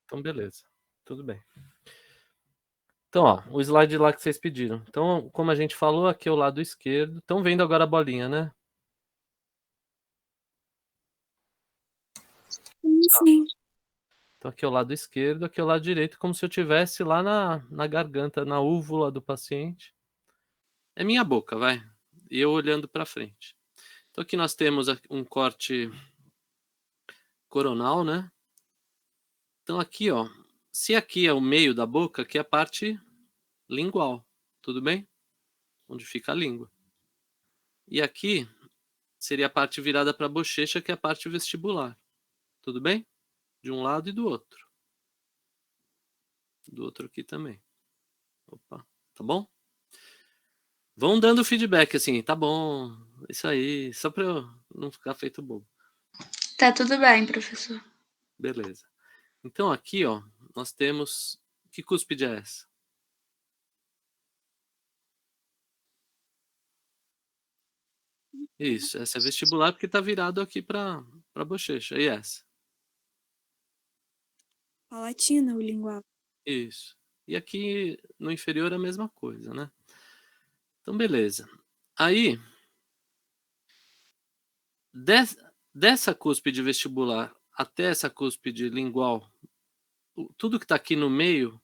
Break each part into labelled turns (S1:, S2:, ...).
S1: Então, beleza. Tudo bem. Então, ó, o slide lá que vocês pediram. Então, como a gente falou, aqui é o lado esquerdo. Estão vendo agora a bolinha, né?
S2: Sim.
S1: Então, aqui é o lado esquerdo, aqui é o lado direito, como se eu tivesse lá na garganta, na úvula do paciente. É minha boca, vai. E eu olhando para frente. Então, aqui nós temos um corte coronal, né? Então, aqui, ó. Se aqui é o meio da boca, aqui é a parte lingual. Tudo bem? Onde fica a língua. E aqui seria a parte virada para a bochecha, que é a parte vestibular. Tudo bem? De um lado e do outro. Do outro aqui também. Opa, tá bom? Vão dando feedback assim, tá bom, isso aí, só para eu não ficar feito bobo.
S2: Tá tudo bem, professor.
S1: Beleza. Então aqui, ó, nós temos... Que cúspide é essa? Isso, essa é vestibular porque tá virado aqui para bochecha. E essa?
S2: Palatina, o lingual.
S1: Isso. E aqui no inferior é a mesma coisa, né? Então, beleza. Aí, dessa cúspide vestibular até essa cúspide lingual, tudo que está aqui no meio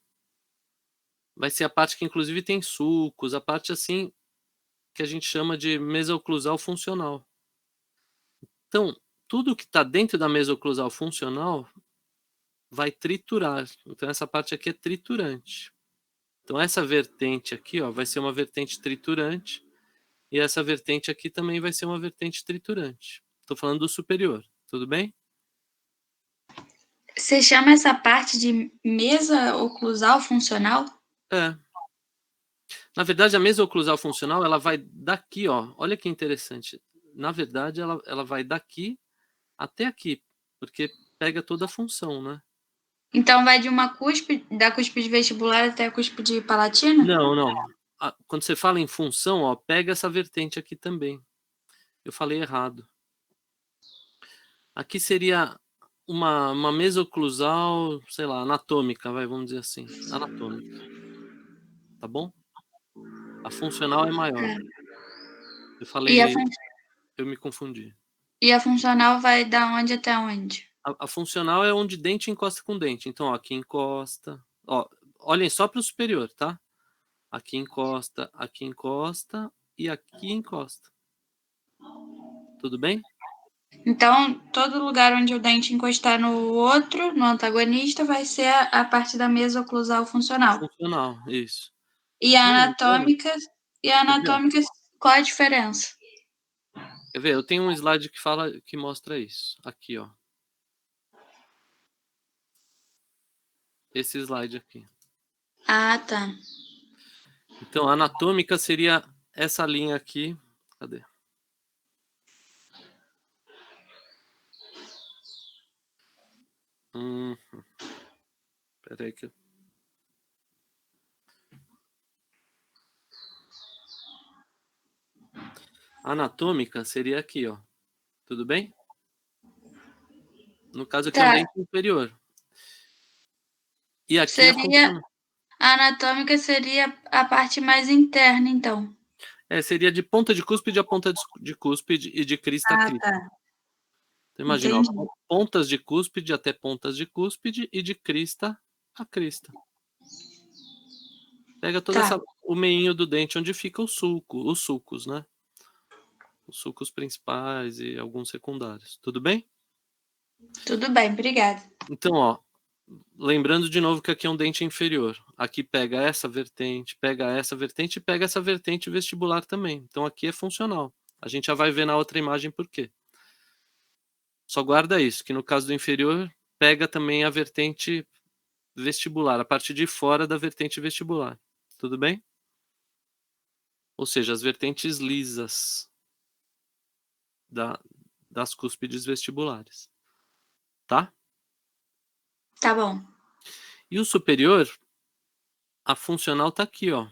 S1: vai ser a parte que inclusive tem sulcos, a parte assim que a gente chama de mesoclusal funcional. Então, tudo que está dentro da mesoclusal funcional vai triturar. Então, essa parte aqui é triturante. Então, essa vertente aqui, ó, vai ser uma vertente triturante. E essa vertente aqui também vai ser uma vertente triturante. Estou falando do superior, tudo bem?
S2: Você chama essa parte de mesa oclusal funcional?
S1: É. Na verdade, a mesoclusal funcional, ela vai daqui, ó. Olha que interessante. Na verdade, ela vai daqui até aqui, porque pega toda a função, né?
S2: Então vai de uma cúspide, da cúspide vestibular até a cúspide palatina?
S1: Não, não. Quando você fala em função, ó, pega essa vertente aqui também. Eu falei errado. Aqui seria uma mesoclusal, sei lá, anatômica, vamos dizer assim. Anatômica. Tá bom? A funcional é maior. Eu
S2: E a,
S1: falei, eu me confundi.
S2: e a funcional vai da onde até onde?
S1: A funcional é onde dente encosta com dente. Então, ó, aqui encosta. Ó, olhem só para o superior, tá? Aqui encosta e aqui encosta. Tudo bem?
S2: Então, todo lugar onde o dente encostar no outro, no antagonista, vai ser a parte da mesa oclusal funcional.
S1: Funcional, isso.
S2: E
S1: Se
S2: a
S1: não me engano,
S2: anatômica, e a
S1: quer ver?
S2: anatômica, qual a diferença?
S1: Quer ver? Eu tenho um slide que fala, que mostra isso. Aqui, ó. Esse slide aqui.
S2: Ah, tá.
S1: Então, a anatômica seria essa linha aqui. Cadê? Peraí que eu... Anatômica seria aqui, ó. Tudo bem? No caso aqui é um
S2: Tá.
S1: dente inferior. E aqui a
S2: Seria,
S1: funcional.
S2: a anatômica seria a parte mais interna, então.
S1: Seria de ponta de cúspide a ponta de cúspide e de crista a
S2: Ah,
S1: crista.
S2: tá.
S1: Então, imagina, ó,
S2: Entendi.
S1: pontas de cúspide até pontas de cúspide e de crista a crista. Pega toda
S2: Tá.
S1: o meinho do dente onde fica o sulco, os sulcos, né? Os sulcos principais e alguns secundários. Tudo bem?
S2: Tudo bem, obrigada.
S1: Então, ó, lembrando de novo que aqui é um dente inferior. Aqui pega essa vertente e pega essa vertente vestibular também. Então aqui é funcional. A gente já vai ver na outra imagem por quê. Só guarda isso, que no caso do inferior, pega também a vertente vestibular, a parte de fora da vertente vestibular. Tudo bem? Ou seja, as vertentes lisas das cúspides vestibulares. Tá?
S2: Tá bom.
S1: E o superior, a funcional tá aqui, ó.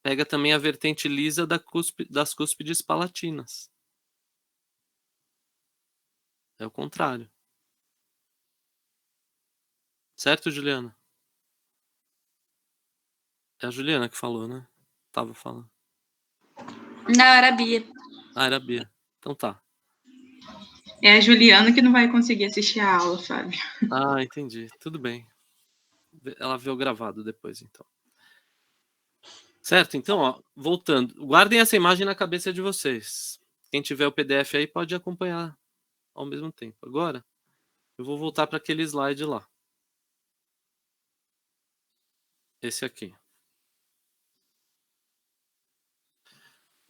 S1: Pega também a vertente lisa das cúspides palatinas. É o contrário. Certo, Juliana? É a Juliana que falou, né? Tava falando.
S2: Não, era a Bia.
S1: Ah, era a Bia. Então tá.
S3: É a Juliana que não vai conseguir assistir a aula, Fábio.
S1: Ah, entendi. Tudo bem. Ela viu gravado depois, então. Certo? Então, ó, voltando. Guardem essa imagem na cabeça de vocês. Quem tiver o PDF aí pode acompanhar ao mesmo tempo. Agora, eu vou voltar para aquele slide lá. Esse aqui.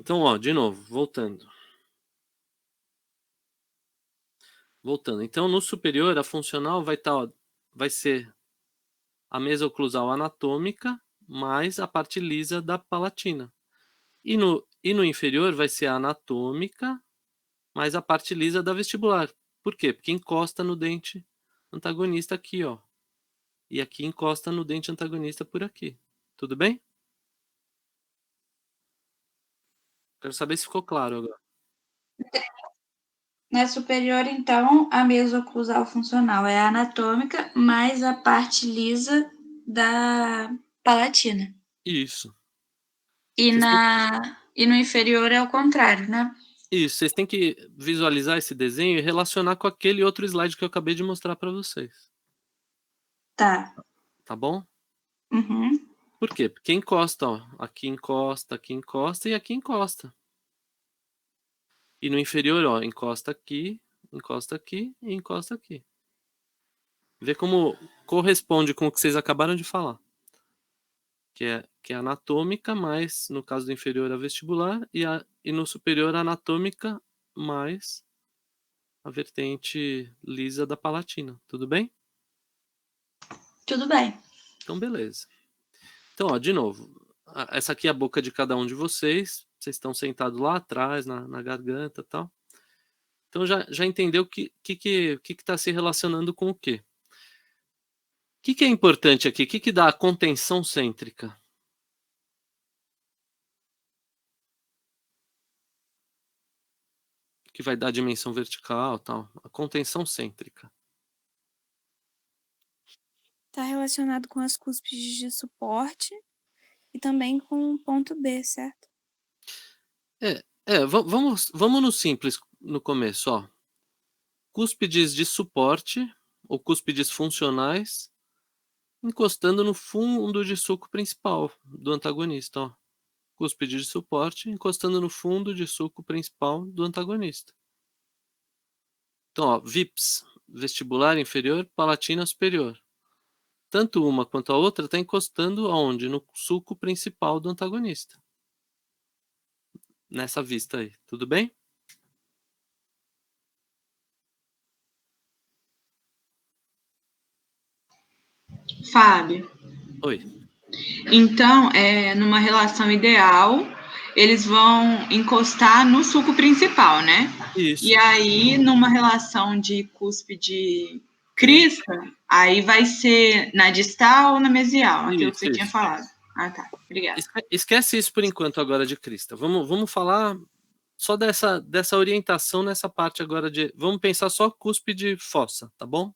S1: Então, ó, de novo, voltando. Voltando. Então, no superior, a funcional vai ser a mesa oclusal anatômica mais a parte lisa da palatina. E no inferior vai ser a anatômica mais a parte lisa da vestibular. Por quê? Porque encosta no dente antagonista aqui, ó. E aqui encosta no dente antagonista por aqui. Tudo bem? Quero saber se ficou claro agora.
S2: Na superior, então, a mesa oclusal funcional é a anatômica mais a parte lisa da palatina.
S1: Isso.
S2: E no inferior é o contrário, né?
S1: Isso, vocês têm que visualizar esse desenho e relacionar com aquele outro slide que eu acabei de mostrar para vocês.
S2: Tá.
S1: Tá bom?
S2: Uhum.
S1: Por quê? Porque encosta, ó. Aqui encosta e aqui encosta. E no inferior, ó, encosta aqui e encosta aqui. Vê como corresponde com o que vocês acabaram de falar. Que é anatômica, mais, no caso do inferior, a vestibular, e no superior, a anatômica, mais a vertente lisa da palatina. Tudo bem?
S2: Tudo bem.
S1: Então, beleza. Então, ó, de novo, essa aqui é a boca de cada um de vocês. Vocês estão sentados lá atrás, na garganta e tal. Então, já entendeu o que está se relacionando com o quê? O que é importante aqui? O que dá a contenção cêntrica? Que vai dar a dimensão vertical, tal. A contenção cêntrica.
S4: Está relacionado com as cúspides de suporte e também com o ponto B, certo?
S1: Vamos no simples no começo, ó. Cúspides de suporte ou cúspides funcionais encostando no fundo de suco principal do antagonista, ó. Cúspide de suporte encostando no fundo de suco principal do antagonista. Então, ó, VIPS, vestibular inferior, palatina superior. Tanto uma quanto a outra está encostando aonde? No suco principal do antagonista. Nessa vista aí, tudo bem?
S3: Fábio.
S1: Oi.
S3: Então, numa relação ideal, eles vão encostar no suco principal, né?
S1: Isso.
S3: E aí, numa relação de cúspide crista, aí vai ser na distal ou na mesial, aquilo que você tinha falado. Ah, tá. Obrigada.
S1: Esquece isso por enquanto agora de crista. Vamos falar só dessa orientação nessa parte agora de... Vamos pensar só cúspide fossa, tá bom?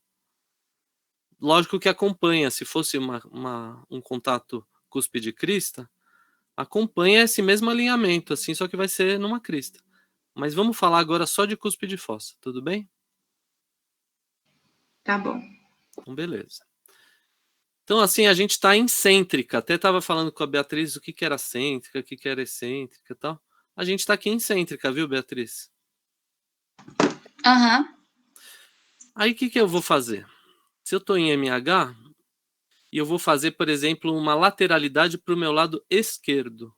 S1: Lógico que acompanha, se fosse um contato cúspide crista, acompanha esse mesmo alinhamento, assim, só que vai ser numa crista. Mas vamos falar agora só de cúspide fossa, tudo bem?
S3: Tá bom.
S1: Então, beleza. Então, assim, a gente está incêntrica. Até estava falando com a Beatriz o que era cêntrica, o que era excêntrica e tal. A gente está aqui incêntrica, viu, Beatriz?
S2: Aham.
S1: Aí, o que eu vou fazer? Se eu estou em MH, e eu vou fazer, por exemplo, uma lateralidade para o meu lado esquerdo,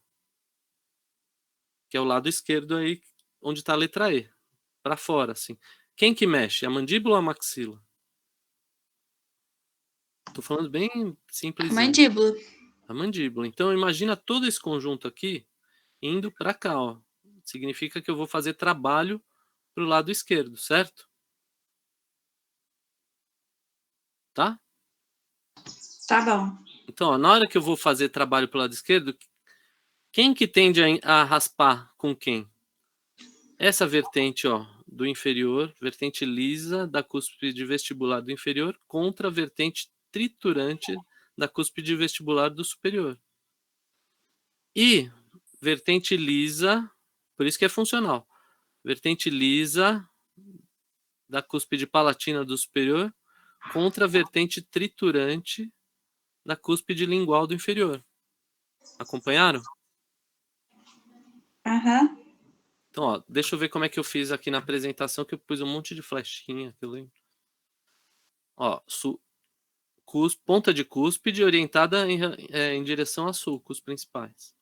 S1: que é o lado esquerdo aí, onde está a letra E, para fora, assim. Quem que mexe? A mandíbula ou a maxila? Tô falando bem simples.
S2: Mandíbula.
S1: A mandíbula. Então, imagina todo esse conjunto aqui indo para cá, ó. Significa que eu vou fazer trabalho para o lado esquerdo, certo? Tá?
S2: Tá bom.
S1: Então, ó, na hora que eu vou fazer trabalho para o lado esquerdo, quem que tende a raspar com quem? Essa vertente, ó, do inferior, vertente lisa da cúspide vestibular do inferior, contra a vertente triturante da cúspide vestibular do superior. E vertente lisa, por isso que é funcional, vertente lisa da cúspide palatina do superior contra a vertente triturante da cúspide lingual do inferior. Acompanharam?
S2: Aham.
S1: Então, ó, deixa eu ver como é que eu fiz aqui na apresentação, que eu pus um monte de flechinha, que eu lembro. Ó, ponta de cúspide orientada em direção a sulcos principais.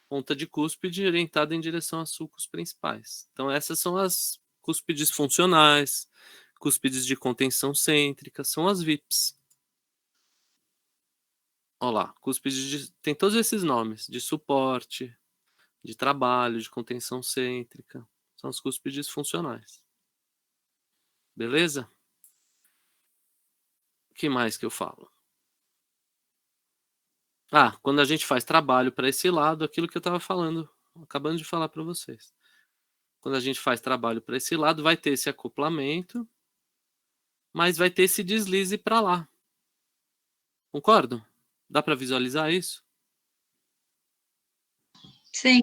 S1: Ponta de cúspide orientada em direção a sulcos principais. Então, essas são as cúspides funcionais, cúspides de contenção cêntrica, são as VIPs. Olha lá, cúspides tem todos esses nomes, de suporte, de trabalho, de contenção cêntrica. São as cúspides funcionais. Beleza? O que mais que eu falo? Ah, quando a gente faz trabalho para esse lado, aquilo que eu estava falando, acabando de falar para vocês. Quando a gente faz trabalho para esse lado, vai ter esse acoplamento, mas vai ter esse deslize para lá. Concordam? Dá para visualizar isso?
S2: Sim.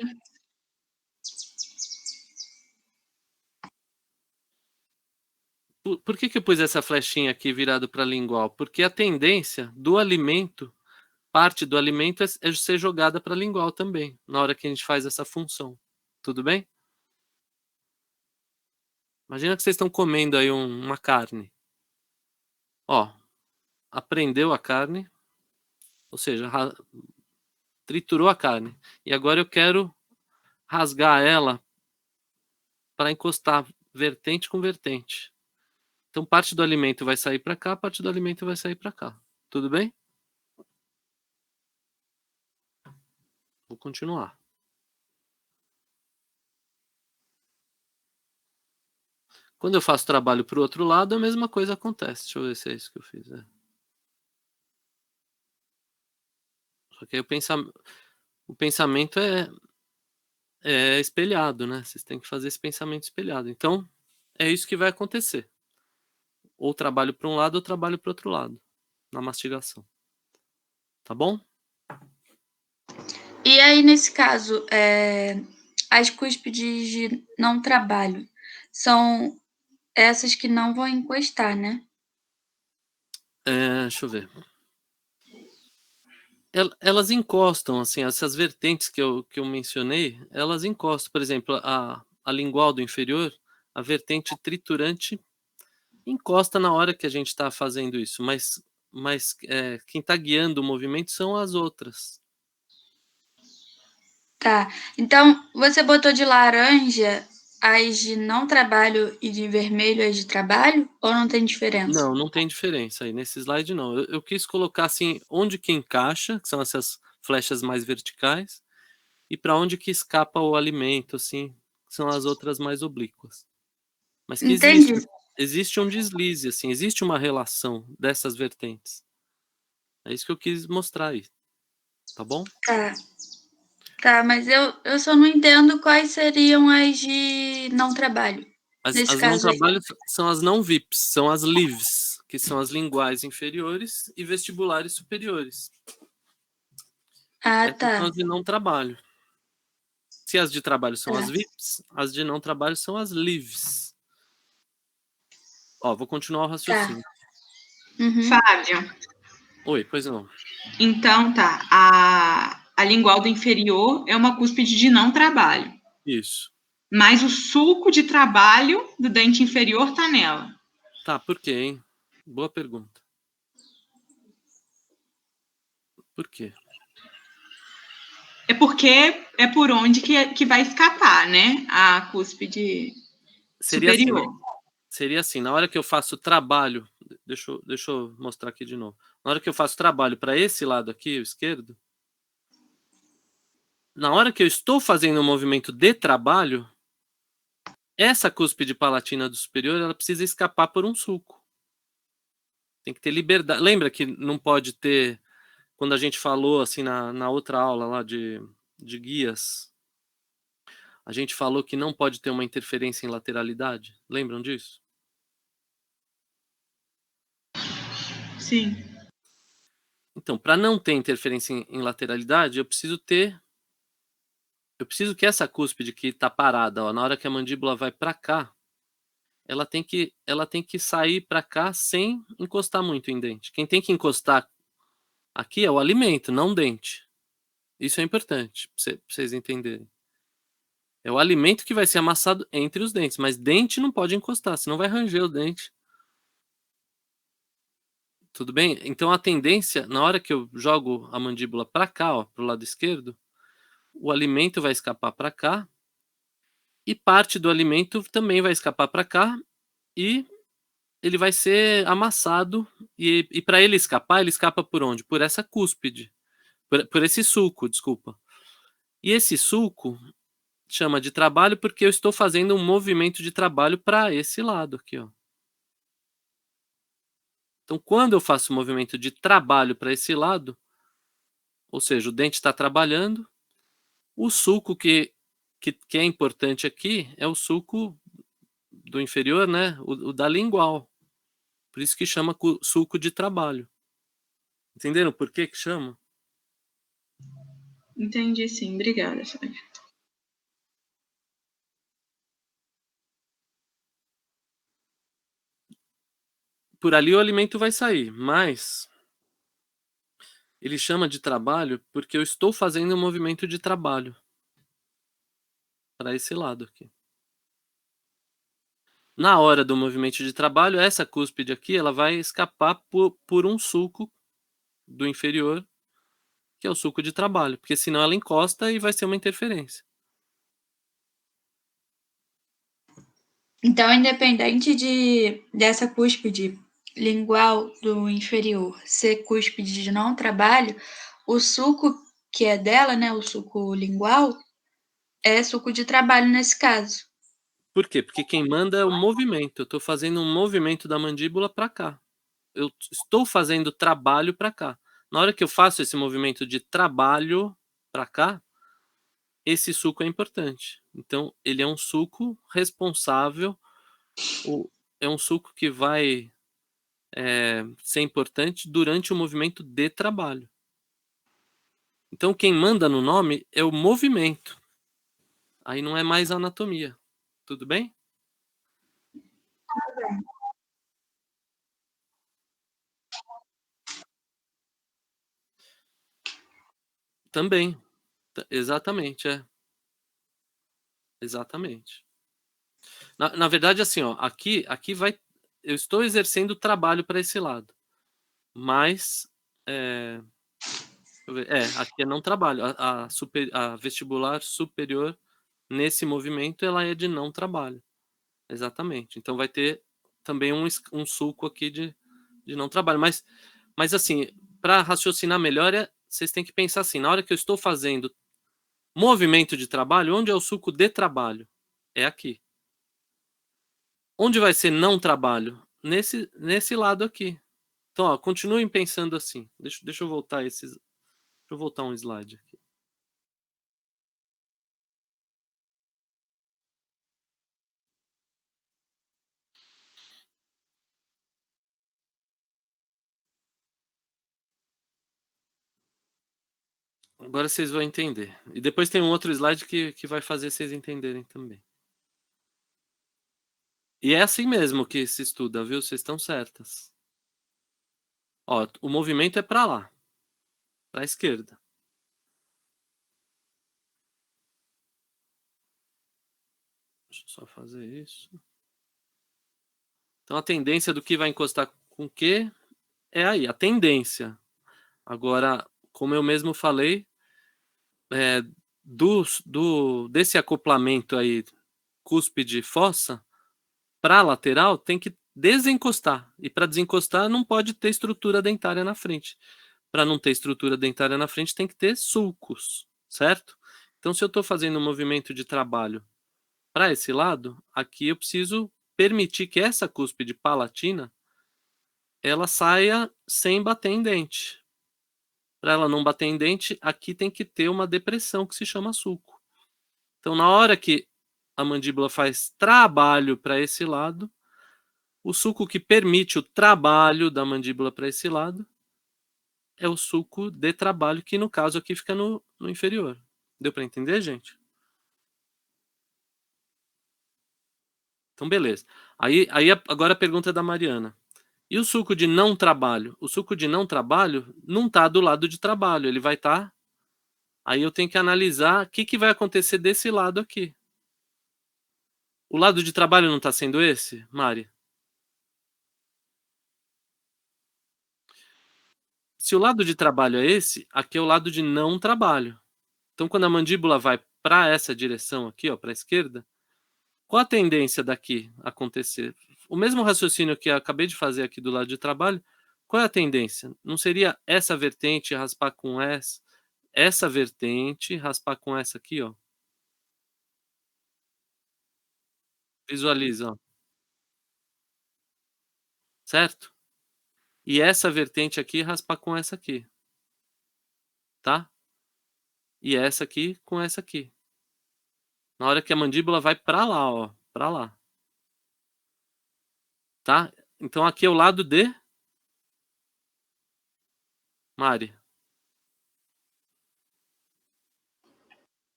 S1: Por que eu pus essa flechinha aqui virado para a lingual? Porque a tendência do alimento, parte do alimento é ser jogada para a lingual também, na hora que a gente faz essa função. Tudo bem? Imagina que vocês estão comendo aí uma carne. Ó, aprendeu a carne, ou seja, triturou a carne. E agora eu quero rasgar ela para encostar vertente com vertente. Então parte do alimento vai sair para cá, parte do alimento vai sair para cá. Tudo bem? Vou continuar. Quando eu faço trabalho para o outro lado, a mesma coisa acontece. Deixa eu ver se é isso que eu fiz. Só que aí o pensamento é espelhado, né? Vocês têm que fazer esse pensamento espelhado. Então, é isso que vai acontecer. Ou trabalho para um lado ou trabalho para o outro lado, na mastigação. Tá bom?
S2: E aí, nesse caso, as cúspides de não trabalho são essas que não vão encostar, né?
S1: Deixa eu ver. Elas encostam, assim, essas vertentes que eu mencionei, elas encostam. Por exemplo, a lingual do inferior, a vertente triturante encosta na hora que a gente está fazendo isso, mas quem está guiando o movimento são as outras.
S2: Tá. Então, você botou de laranja as de não trabalho e de vermelho as de trabalho? Ou não tem diferença?
S1: Não tem diferença aí. Nesse slide, não. Eu quis colocar, assim, onde que encaixa, que são essas flechas mais verticais, e para onde que escapa o alimento, assim, que são as outras mais oblíquas. Mas que
S2: Entendi.
S1: existe um deslize, assim, existe uma relação dessas vertentes. É isso que eu quis mostrar aí. Tá bom?
S2: Tá. Tá, mas eu só não entendo quais seriam as de não trabalho. Nesse
S1: As não
S2: caso aí.
S1: trabalho são as não VIPs, são as LIVs, que são as linguais inferiores e vestibulares superiores.
S2: Ah,
S1: Essas
S2: tá.
S1: são as de não trabalho. Se as de trabalho são
S2: Tá.
S1: as VIPs, as de não trabalho são as LIVs. Ó, vou continuar o raciocínio.
S2: Uhum.
S3: Fábio,
S1: Oi, pois não.
S3: então tá. A lingual do inferior é uma cúspide de não trabalho.
S1: Isso.
S3: Mas o sulco de trabalho do dente inferior tá nela.
S1: Tá, por quê, hein? Boa pergunta. Por quê?
S3: É porque é por onde que vai escapar, né? A cúspide superior.
S1: Seria assim, na hora que eu faço trabalho, deixa eu mostrar aqui de novo. Na hora que eu faço trabalho para esse lado aqui, o esquerdo, na hora que eu estou fazendo um movimento de trabalho, essa cúspide palatina do superior, ela precisa escapar por um sulco. Tem que ter liberdade. Lembra que não pode ter, quando a gente falou assim na outra aula lá de guias, a gente falou que não pode ter uma interferência em lateralidade? Lembram disso?
S3: Sim.
S1: Então, para não ter interferência em lateralidade, eu preciso que essa cúspide que está parada, ó, na hora que a mandíbula vai para cá, ela tem que sair para cá sem encostar muito em dente. Quem tem que encostar aqui é o alimento, não o dente. Isso é importante para vocês entenderem. É o alimento que vai ser amassado entre os dentes, mas dente não pode encostar, senão vai ranger o dente. Tudo bem? Então a tendência, na hora que eu jogo a mandíbula para cá, ó, para o lado esquerdo, o alimento vai escapar para cá e parte do alimento também vai escapar para cá e ele vai ser amassado e para ele escapar, ele escapa por onde? Por essa cúspide, por esse sulco, desculpa. E esse sulco chama de trabalho porque eu estou fazendo um movimento de trabalho para esse lado aqui, ó. Então, quando eu faço um movimento de trabalho para esse lado, ou seja, o dente está trabalhando, o sulco que é importante aqui é o sulco do inferior, né? O da lingual. Por isso que chama sulco de trabalho. Entenderam por que chama?
S3: Entendi, sim. Obrigada, Sérgio.
S1: Por ali o alimento vai sair, mas ele chama de trabalho porque eu estou fazendo um movimento de trabalho para esse lado aqui. Na hora do movimento de trabalho, essa cúspide aqui ela vai escapar por um sulco do inferior, que é o sulco de trabalho, porque senão ela encosta e vai ser uma interferência.
S2: Então, independente dessa cúspide lingual do inferior ser cúspide de não trabalho, o sulco que é dela, né, o sulco lingual, é sulco de trabalho nesse caso.
S1: Por quê? Porque quem manda é o movimento. Eu estou fazendo um movimento da mandíbula para cá. Eu estou fazendo trabalho para cá. Na hora que eu faço esse movimento de trabalho para cá, esse sulco é importante. Então, ele é um sulco responsável, é um sulco que vai ser importante durante o movimento de trabalho. Então, quem manda no nome é o movimento. Aí não é mais a anatomia. Tudo bem? Também. Exatamente, é. Exatamente. Na verdade, assim, ó, aqui vai. Eu estou exercendo trabalho para esse lado. Mas. Aqui é não trabalho. A vestibular superior, nesse movimento, ela é de não trabalho. Exatamente. Então vai ter também um sulco aqui de não trabalho. Mas assim, para raciocinar melhor, vocês têm que pensar assim: na hora que eu estou fazendo movimento de trabalho, onde é o sulco de trabalho? É aqui. Onde vai ser não trabalho? Nesse lado aqui. Então, ó, continuem pensando assim. Deixa eu voltar Deixa eu voltar um slide aqui. Agora vocês vão entender. E depois tem um outro slide que vai fazer vocês entenderem também. E é assim mesmo que se estuda, viu? Vocês estão certas. Ó, o movimento é para lá, para a esquerda. Deixa eu só fazer isso. Então a tendência do que vai encostar com o que é aí, a tendência. Agora, como eu mesmo falei, desse acoplamento aí, cúspide fossa, para a lateral tem que desencostar. E para desencostar não pode ter estrutura dentária na frente. Para não ter estrutura dentária na frente tem que ter sulcos, certo? Então se eu estou fazendo um movimento de trabalho para esse lado, aqui eu preciso permitir que essa cúspide palatina ela saia sem bater em dente. Para ela não bater em dente, aqui tem que ter uma depressão que se chama sulco. Então, na hora que a mandíbula faz trabalho para esse lado, o sulco que permite o trabalho da mandíbula para esse lado é o sulco de trabalho, que no caso aqui fica no inferior. Deu para entender, gente? Então, beleza. Aí agora a pergunta da Mariana. E o sulco de não trabalho? O sulco de não trabalho não está do lado de trabalho, ele vai estar... Aí eu tenho que analisar o que vai acontecer desse lado aqui. O lado de trabalho não está sendo esse, Mari? Se o lado de trabalho é esse, aqui é o lado de não trabalho. Então, quando a mandíbula vai para essa direção aqui, ó, para a esquerda, qual a tendência daqui acontecer? O mesmo raciocínio que eu acabei de fazer aqui do lado de trabalho, qual é a tendência? Não seria essa vertente raspar com essa vertente raspar com essa aqui, ó? Visualiza, ó. Certo? E essa vertente aqui raspar com essa aqui. Tá? E essa aqui com essa aqui. Na hora que a mandíbula vai para lá, ó, para lá. Tá? Então aqui é o lado de Mari.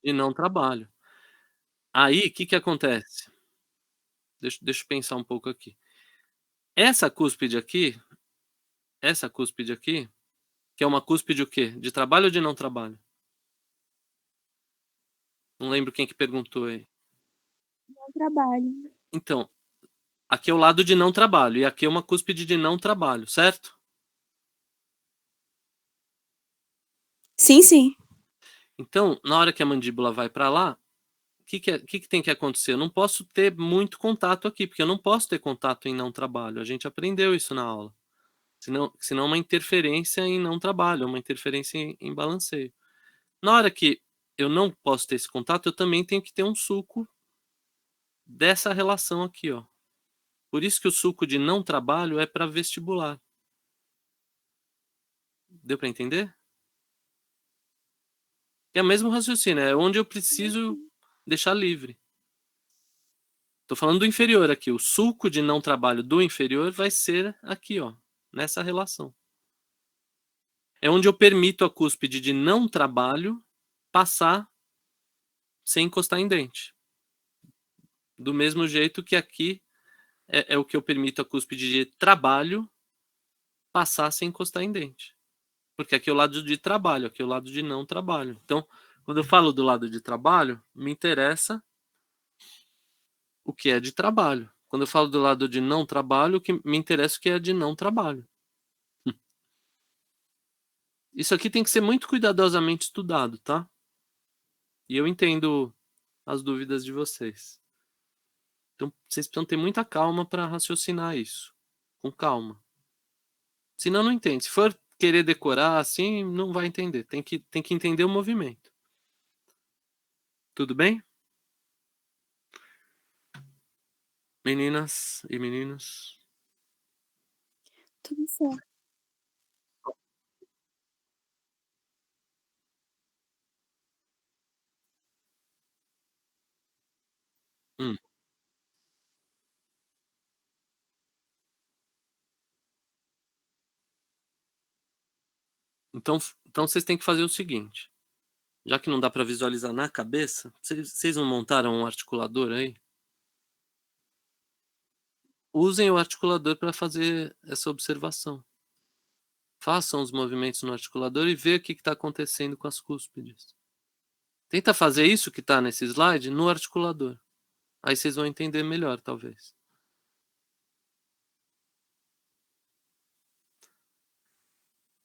S1: E não trabalho. Aí, o que acontece? Deixa eu pensar um pouco aqui. Essa cúspide aqui, que é uma cúspide o quê? De trabalho ou de não trabalho? Não lembro quem que perguntou aí.
S4: Não trabalho.
S1: Então, aqui é o lado de não trabalho e aqui é uma cúspide de não trabalho, certo?
S4: Sim, sim.
S1: Então, na hora que a mandíbula vai para lá, o que tem que acontecer? Eu não posso ter muito contato aqui, porque eu não posso ter contato em não trabalho. A gente aprendeu isso na aula. Senão é uma interferência em não trabalho, é uma interferência em balanceio. Na hora que eu não posso ter esse contato, eu também tenho que ter um sulco dessa relação aqui, ó. Por isso que o sulco de não trabalho é para vestibular. Deu para entender? É o mesmo raciocínio, é onde eu preciso deixar livre. Tô falando do inferior aqui. O sulco de não trabalho do inferior vai ser aqui, ó, nessa relação. É onde eu permito a cúspide de não trabalho passar sem encostar em dente. Do mesmo jeito que aqui é o que eu permito a cúspide de trabalho passar sem encostar em dente. Porque aqui é o lado de trabalho, aqui é o lado de não trabalho. Então, quando eu falo do lado de trabalho, me interessa o que é de trabalho. Quando eu falo do lado de não trabalho, o que me interessa o que é de não trabalho. Isso aqui tem que ser muito cuidadosamente estudado, tá? E eu entendo as dúvidas de vocês. Então, vocês precisam ter muita calma para raciocinar isso. Com calma. Senão, não entende. Se for querer decorar assim, não vai entender. Tem que entender o movimento. Tudo bem? Meninas e meninos?
S4: Tudo certo.
S1: Hum. Então vocês têm que fazer o seguinte. Já que não dá para visualizar na cabeça, vocês não montaram um articulador aí? Usem o articulador para fazer essa observação. Façam os movimentos no articulador e vê o que está acontecendo com as cúspides. Tenta fazer isso que está nesse slide no articulador. Aí vocês vão entender melhor, talvez.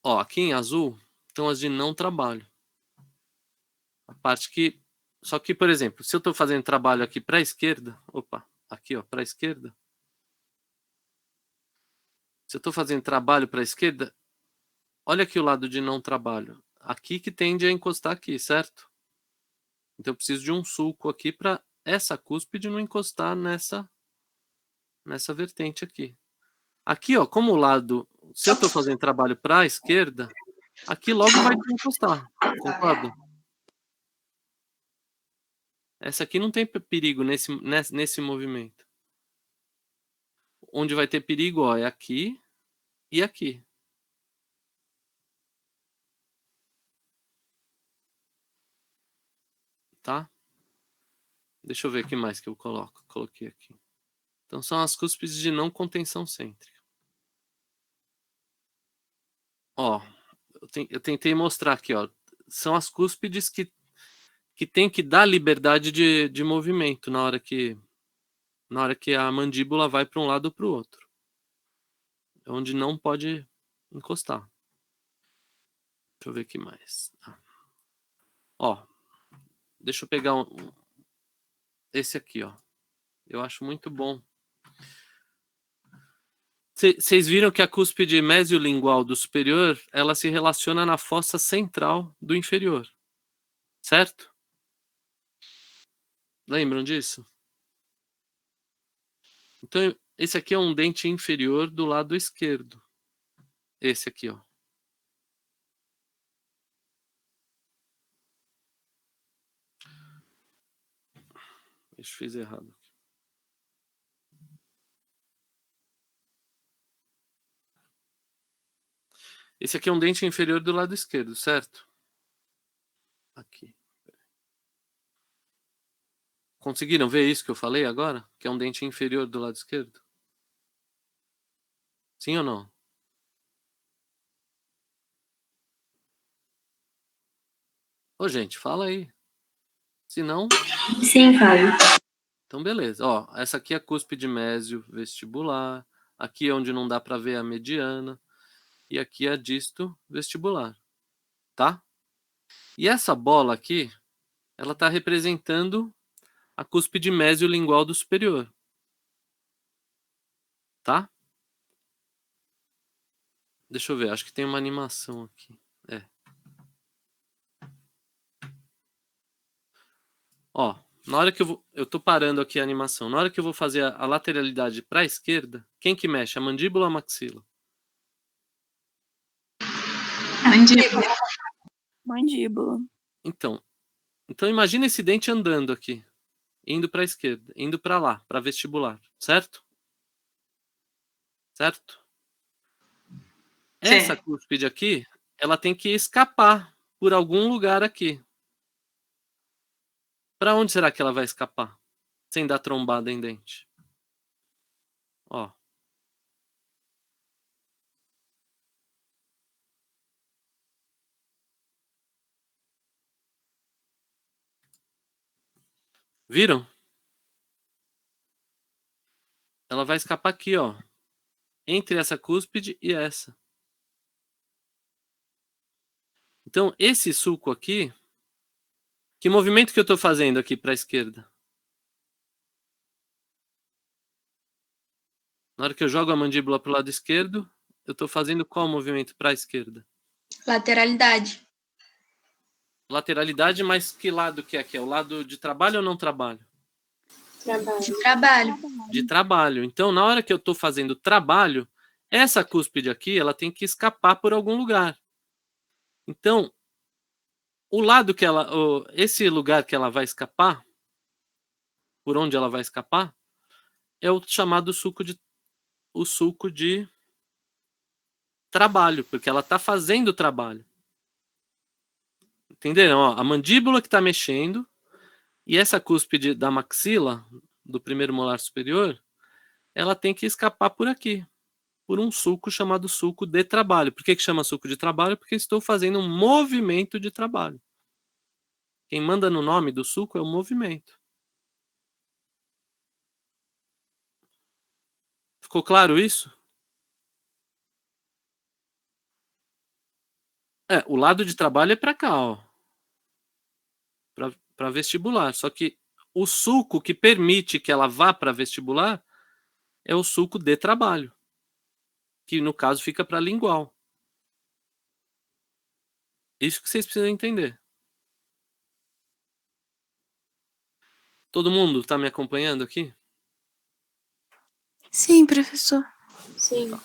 S1: Ó, aqui em azul estão as de não trabalho. A parte que... Só que, por exemplo, se eu estou fazendo trabalho aqui para a esquerda... Opa, aqui ó, para a esquerda. Se eu estou fazendo trabalho para a esquerda, olha aqui o lado de não trabalho. Aqui que tende a encostar aqui, certo? Então eu preciso de um sulco aqui para essa cúspide não encostar nessa vertente aqui. Aqui, ó, como o lado... Se eu estou fazendo trabalho para a esquerda, aqui logo vai encostar. Concorda? Essa aqui não tem perigo nesse movimento. Onde vai ter perigo, ó, é aqui e aqui. Deixa eu ver o que mais que eu coloquei aqui. Então, são as cúspides de não contenção cêntrica. Ó, eu tentei mostrar aqui, ó. São as cúspides que tem que dar liberdade de movimento na hora que a mandíbula vai para um lado ou para o outro. É onde não pode encostar. Deixa eu ver o que mais. Ó, deixa eu pegar esse aqui, ó. Eu acho muito bom. Vocês viram que a cúspide mesiolingual do superior, ela se relaciona na fossa central do inferior, certo? Lembram disso? Então, esse aqui é um dente inferior do lado esquerdo. Esse aqui, ó. Eu fiz errado. Esse aqui é um dente inferior do lado esquerdo, certo? Aqui. Conseguiram ver isso que eu falei agora? Que é um dente inferior do lado esquerdo? Sim ou não? Ô, gente, fala aí. Se não...
S5: Sim, Fábio.
S1: Então, beleza. Ó, essa aqui é a cúspide mésio vestibular. Aqui é onde não dá para ver a mediana. E aqui é a disto vestibular. Tá? E essa bola aqui, ela está representando a cúspide mesiolingual do superior. Tá? Deixa eu ver, acho que tem uma animação aqui. É. Ó, na hora que eu tô parando aqui a animação. Na hora que eu vou fazer a lateralidade para a esquerda, quem que mexe? A mandíbula ou a maxila?
S3: Mandíbula.
S4: Mandíbula.
S1: Então imagina esse dente andando aqui, indo para a esquerda, indo para lá, para vestibular, certo? Certo? Essa
S3: Certo.
S1: cúspide aqui, ela tem que escapar por algum lugar aqui. Para onde será que ela vai escapar? Sem dar trombada em dente. Ó. Viram? Ela vai escapar aqui, ó. Entre essa cúspide e essa. Então, esse sulco aqui, que movimento que eu estou fazendo aqui para a esquerda? Na hora que eu jogo a mandíbula para o lado esquerdo, eu estou fazendo qual movimento para a esquerda?
S2: Lateralidade.
S1: Lateralidade, mas que lado que é aqui? É o lado de trabalho ou não trabalho?
S2: De trabalho.
S1: De trabalho. Então, na hora que eu estou fazendo trabalho, essa cúspide aqui, ela tem que escapar por algum lugar. Então, o lado que esse lugar que ela vai escapar, por onde ela vai escapar, é o chamado sulco de trabalho, porque ela está fazendo trabalho. Entenderam? Ó, a mandíbula que está mexendo e essa cúspide da maxila, do primeiro molar superior, ela tem que escapar por aqui, por um sulco chamado sulco de trabalho. Por que chama sulco de trabalho? Porque estou fazendo um movimento de trabalho. Quem manda no nome do sulco é o movimento. Ficou claro isso? O lado de trabalho é para cá, ó. Para vestibular. Só que o sulco que permite que ela vá para vestibular é o sulco de trabalho, que no caso fica para lingual. Isso que vocês precisam entender. Todo mundo está me acompanhando aqui?
S4: Sim, professor.
S5: Sim.
S1: Tá.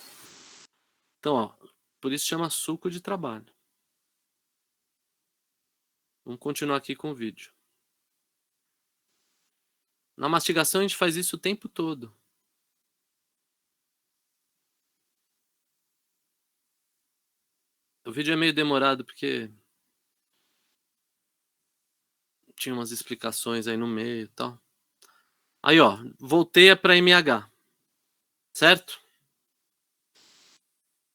S1: Então, ó, por isso chama sulco de trabalho. Vamos continuar aqui com o vídeo. Na mastigação a gente faz isso o tempo todo. O vídeo é meio demorado porque tinha umas explicações aí no meio e tal. Aí, ó, voltei para MH, certo?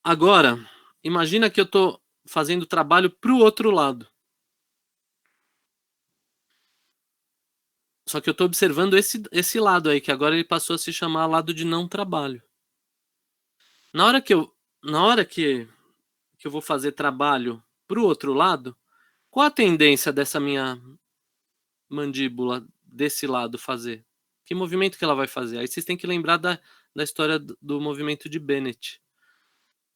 S1: Agora, imagina que eu tô fazendo trabalho para o outro lado. Só que eu tô observando esse lado aí, que agora ele passou a se chamar lado de não trabalho. Na hora que eu vou fazer trabalho para o outro lado, qual a tendência dessa minha mandíbula desse lado fazer? Que movimento que ela vai fazer? Aí vocês têm que lembrar da história do movimento de Bennett.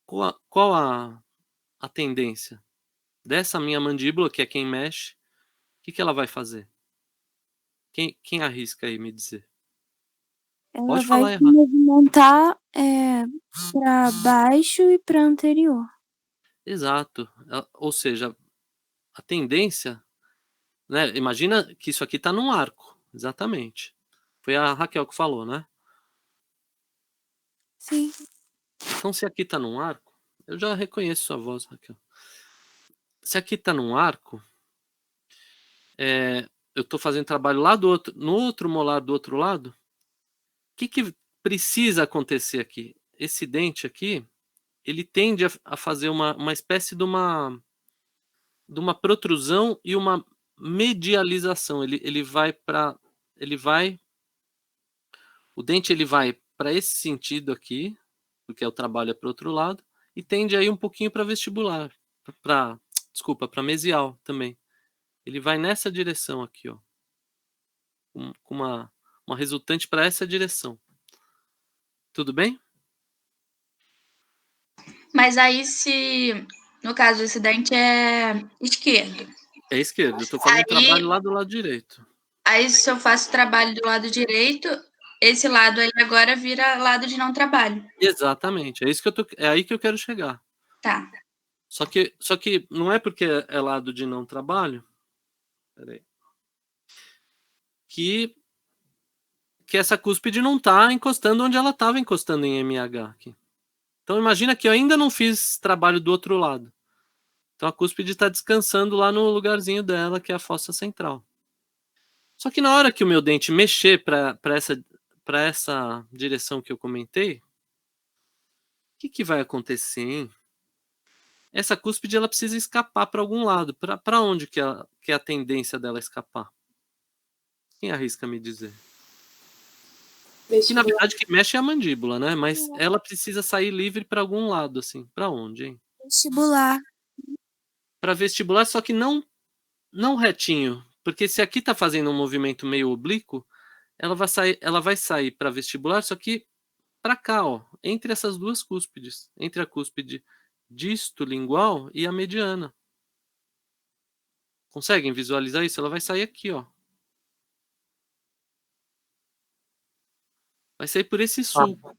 S1: Qual a tendência dessa minha mandíbula, que é quem mexe? O que ela vai fazer? Quem arrisca aí me dizer?
S4: Ela
S1: Pode
S4: vai
S1: falar
S4: se
S1: errado.
S4: movimentar para baixo e para anterior.
S1: Exato. Ou seja, a tendência, né? Imagina que isso aqui está num arco. Exatamente. Foi a Raquel que falou, né?
S4: Sim.
S1: Então, se aqui está num arco, eu já reconheço sua voz, Raquel. Se aqui está num arco, eu estou fazendo trabalho lá no outro molar do outro lado. O que precisa acontecer aqui? Esse dente aqui, ele tende a fazer uma espécie de uma protrusão e uma medialização. O dente ele vai para esse sentido aqui, porque o trabalho é para o outro lado, e tende aí um pouquinho para vestibular, para mesial também. Ele vai nessa direção aqui, ó, com uma resultante para essa direção. Tudo bem?
S2: Mas aí no caso, esse dente é esquerdo.
S1: É esquerdo. Eu estou fazendo trabalho lá do lado direito.
S2: Aí se eu faço trabalho do lado direito, esse lado aí agora vira lado de não trabalho.
S1: Exatamente. É aí que eu quero chegar.
S2: Tá.
S1: Só que não é porque é lado de não trabalho, peraí, que essa cúspide não está encostando onde ela estava encostando em MH aqui. Então imagina que eu ainda não fiz trabalho do outro lado. Então a cúspide está descansando lá no lugarzinho dela, que é a fossa central. Só que na hora que o meu dente mexer para essa direção que eu comentei, o que vai acontecer, hein? Essa cúspide ela precisa escapar para algum lado. Para onde que é a tendência dela escapar? Quem arrisca me dizer? Que na verdade que mexe é a mandíbula, né? Mas ela precisa sair livre para algum lado, assim. Para onde, hein?
S4: Vestibular.
S1: Para vestibular, só que não retinho, porque se aqui tá fazendo um movimento meio oblíquo, ela vai sair para vestibular, só que para cá, ó, entre essas duas cúspides, entre a cúspide distolingual e a mediana. Conseguem visualizar isso? Ela vai sair aqui, ó. Vai sair por esse sulco.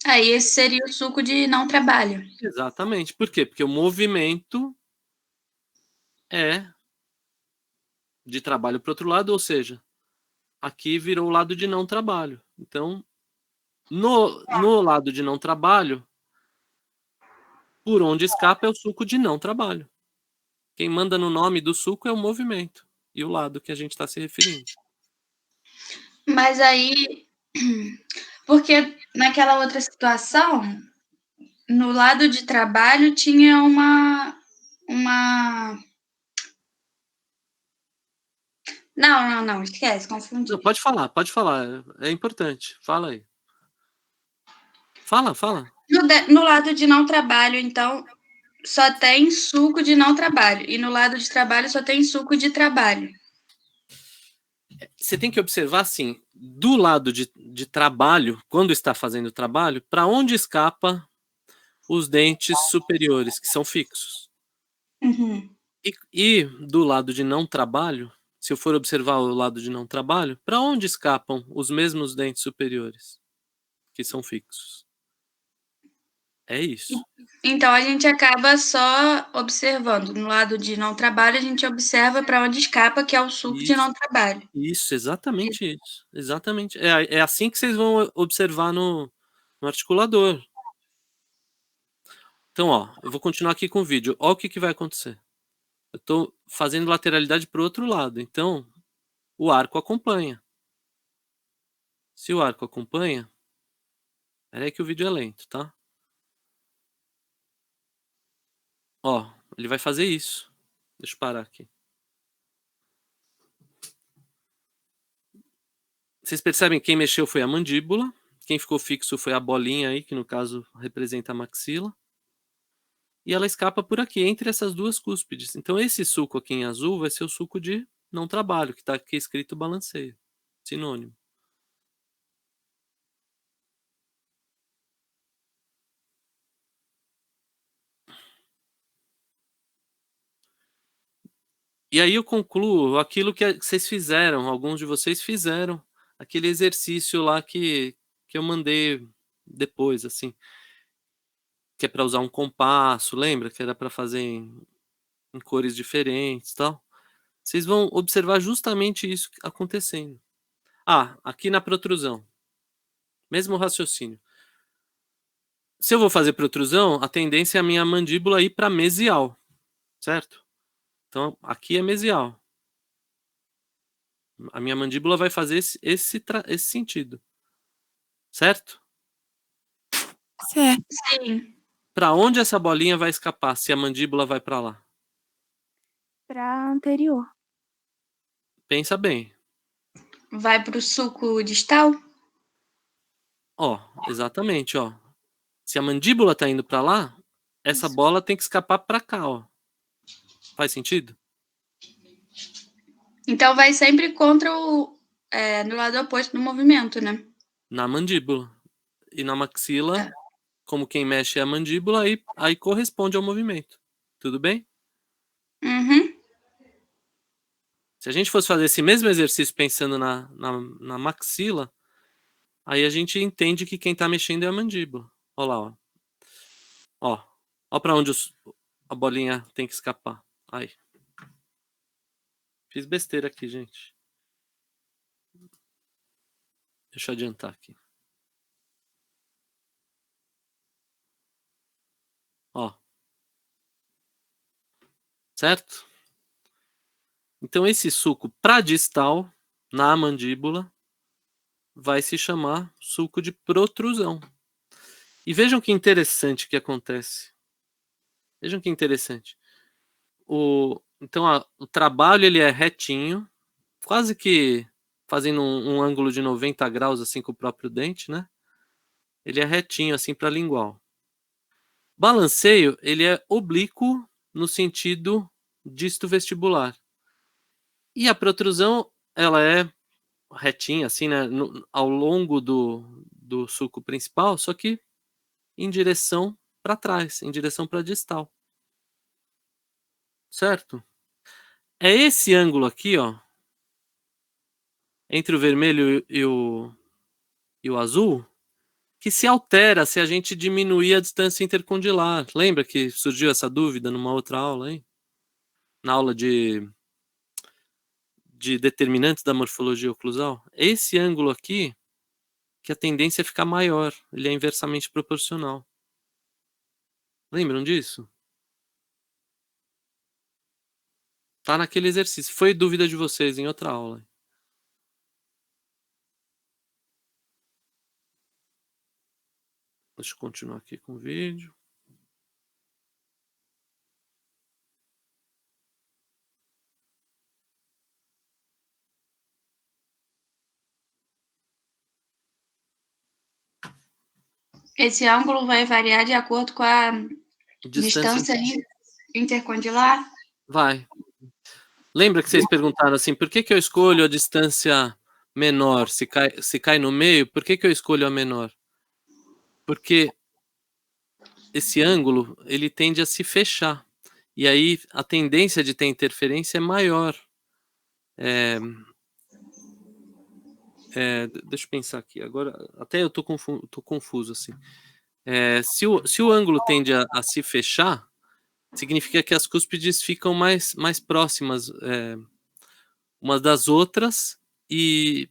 S2: Aí esse seria o sulco de não trabalho.
S1: Exatamente. Por quê? Porque o movimento é de trabalho para o outro lado, ou seja, aqui virou o lado de não trabalho. Então, no lado de não trabalho, por onde escapa é o sulco de não trabalho. Quem manda no nome do sulco é o movimento e o lado que a gente está se referindo.
S2: Mas aí, porque naquela outra situação, no lado de trabalho tinha uma... Não, esquece, confundi.
S1: Não, pode falar, é importante. Fala aí. Fala.
S2: No lado de não trabalho, então, só tem sulco de não trabalho. E no lado de trabalho só tem sulco de trabalho.
S1: Você tem que observar, assim, do lado de trabalho, quando está fazendo trabalho, para onde escapa os dentes superiores, que são fixos.
S2: Uhum.
S1: E do lado de não trabalho, se eu for observar o lado de não trabalho, para onde escapam os mesmos dentes superiores, que são fixos? É isso.
S2: Então a gente acaba só observando. No lado de não trabalho, a gente observa para onde escapa, que é o sulco de não trabalho.
S1: Isso, exatamente isso. Exatamente. É assim que vocês vão observar no articulador. Então, ó, eu vou continuar aqui com o vídeo. Olha o que vai acontecer. Eu estou fazendo lateralidade para o outro lado. Então, o arco acompanha. Se o arco acompanha... Peraí que o vídeo é lento, tá? Ó, ele vai fazer isso. Deixa eu parar aqui. Vocês percebem que quem mexeu foi a mandíbula. Quem ficou fixo foi a bolinha aí, que no caso representa a maxila. E ela escapa por aqui, entre essas duas cúspides. Então esse sulco aqui em azul vai ser o sulco de não trabalho, que está aqui escrito balanceio. Sinônimo. E aí eu concluo aquilo que vocês fizeram, alguns de vocês fizeram, aquele exercício lá que eu mandei depois, assim, que é para usar um compasso, lembra? Que era para fazer em cores diferentes e tal. Vocês vão observar justamente isso acontecendo. Ah, aqui na protrusão. Mesmo raciocínio. Se eu vou fazer protrusão, a tendência é a minha mandíbula ir para mesial, certo? Então, aqui é mesial. A minha mandíbula vai fazer esse sentido. Certo?
S4: Certo.
S2: Sim.
S1: Para onde essa bolinha vai escapar se a mandíbula vai para lá?
S4: Para anterior.
S1: Pensa bem.
S2: Vai para o sulco distal?
S1: Ó, exatamente, ó. Se a mandíbula tá indo para lá, essa
S4: Isso.
S1: bola tem que escapar para cá, ó. Faz sentido?
S2: Então vai sempre contra no lado oposto do movimento, né?
S1: Na mandíbula. E na maxila, como quem mexe é a mandíbula, aí corresponde ao movimento. Tudo bem?
S2: Uhum.
S1: Se a gente fosse fazer esse mesmo exercício pensando na maxila, aí a gente entende que quem tá mexendo é a mandíbula. Ó lá, ó. Ó pra onde a bolinha tem que escapar. Aí. Fiz besteira aqui, gente. Deixa eu adiantar aqui. Ó. Certo? Então esse sulco pradistal na mandíbula vai se chamar sulco de protrusão. E vejam que interessante que acontece. Vejam que interessante. Então o trabalho ele é retinho, quase que fazendo um ângulo de 90 graus assim com o próprio dente, né? Ele é retinho assim para lingual. Balanceio, ele é oblíquo no sentido disto vestibular. E a protrusão, ela é retinha assim, né, ao longo do sulco principal, só que em direção para trás, em direção para distal. Certo? É esse ângulo aqui, ó, entre o vermelho e o azul, que se altera se a gente diminuir a distância intercondilar. Lembra que surgiu essa dúvida numa outra aula, hein? Na aula de determinantes da morfologia oclusal? Esse ângulo aqui, que a tendência é ficar maior, ele é inversamente proporcional. Lembram disso? Tá naquele exercício. Foi dúvida de vocês em outra aula. Deixa eu continuar aqui com o vídeo.
S2: Esse ângulo vai variar de acordo com a distância intercondilar?
S1: Vai. Lembra que vocês perguntaram assim, por que eu escolho a distância menor? Se cai no meio, por que eu escolho a menor? Porque esse ângulo, ele tende a se fechar. E aí a tendência de ter interferência é maior. Deixa eu pensar aqui. Agora, até eu tô confuso assim. Se o ângulo tende a se fechar, significa que as cúspides ficam mais próximas umas das outras e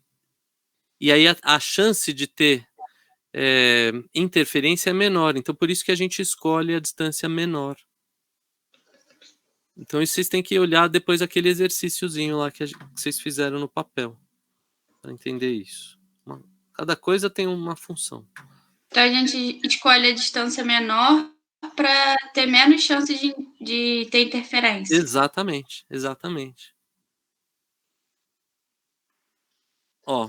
S1: aí a chance de ter interferência é menor. Então, por isso que a gente escolhe a distância menor. Então, isso vocês têm que olhar depois aquele exercíciozinho lá que vocês fizeram no papel, para entender isso. Cada coisa tem uma função.
S2: Então, a gente escolhe a distância menor para ter menos chance de ter interferência.
S1: Exatamente, exatamente. Ó,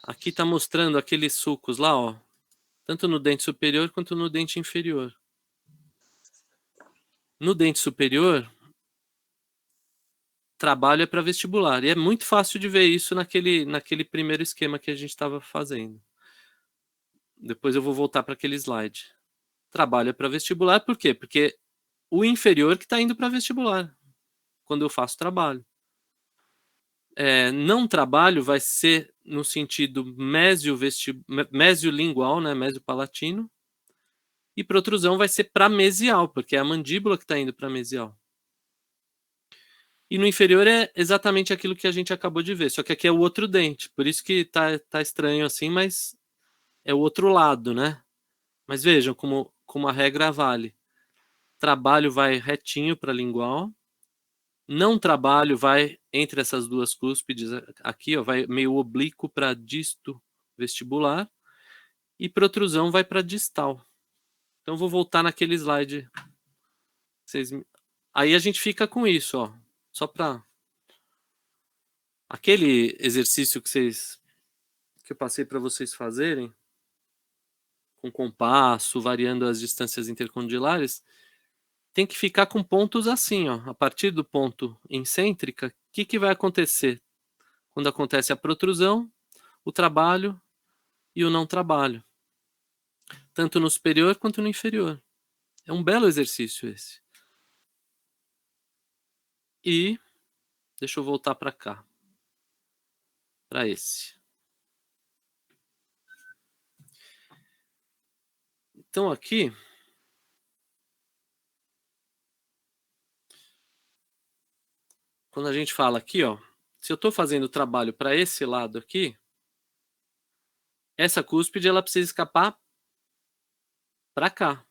S1: aqui está mostrando aqueles sulcos lá, ó, tanto no dente superior quanto no dente inferior. No dente superior, trabalho é para vestibular. E é muito fácil de ver isso naquele primeiro esquema que a gente estava fazendo. Depois eu vou voltar para aquele slide. Trabalho é para vestibular, por quê? Porque o inferior que está indo para vestibular, quando eu faço trabalho. Não trabalho vai ser no sentido mesiolingual, né, mesio-palatino, e protrusão vai ser para mesial, porque é a mandíbula que está indo para mesial. E no inferior é exatamente aquilo que a gente acabou de ver, só que aqui é o outro dente, por isso que tá estranho assim, mas é o outro lado, né? Mas vejam como a regra vale. Trabalho vai retinho para lingual, não trabalho vai entre essas duas cúspides aqui, ó, vai meio oblíquo para disto vestibular e protrusão vai para distal. Então vou voltar naquele slide. Aí a gente fica com isso, ó, só para aquele exercício que eu passei para vocês fazerem com compasso, variando as distâncias intercondilares, tem que ficar com pontos assim, ó. A partir do ponto incêntrica, o que vai acontecer? Quando acontece a protrusão, o trabalho e o não trabalho. Tanto no superior quanto no inferior. É um belo exercício esse. E deixa eu voltar para cá. Para esse. Então aqui quando a gente fala aqui, ó, se eu estou fazendo o trabalho para esse lado aqui, essa cúspide ela precisa escapar para cá.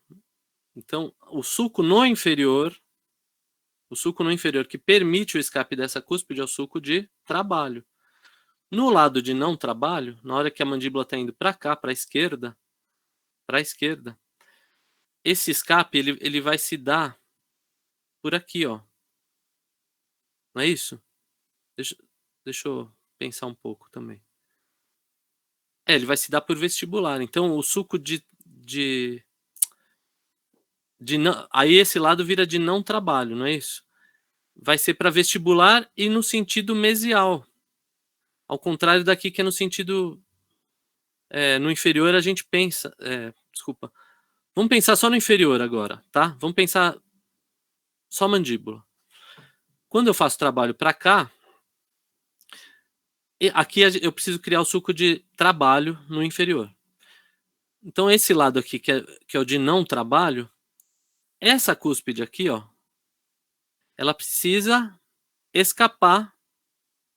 S1: Então, o sulco no inferior que permite o escape dessa cúspide é o sulco de trabalho. No lado de não trabalho, na hora que a mandíbula está indo para cá, para a esquerda, esse escape ele vai se dar por aqui, ó. Não é isso? Deixa eu pensar um pouco também. Ele vai se dar por vestibular. Então, o sulco aí esse lado vira de não trabalho, não é isso? Vai ser para vestibular e no sentido mesial. Ao contrário daqui que é no sentido... no inferior a gente pensa... desculpa. Vamos pensar só no inferior agora, tá? Vamos pensar só mandíbula. Quando eu faço trabalho para cá, aqui eu preciso criar o sulco de trabalho no inferior. Então, esse lado aqui, que é o de não trabalho, essa cúspide aqui, ó, ela precisa escapar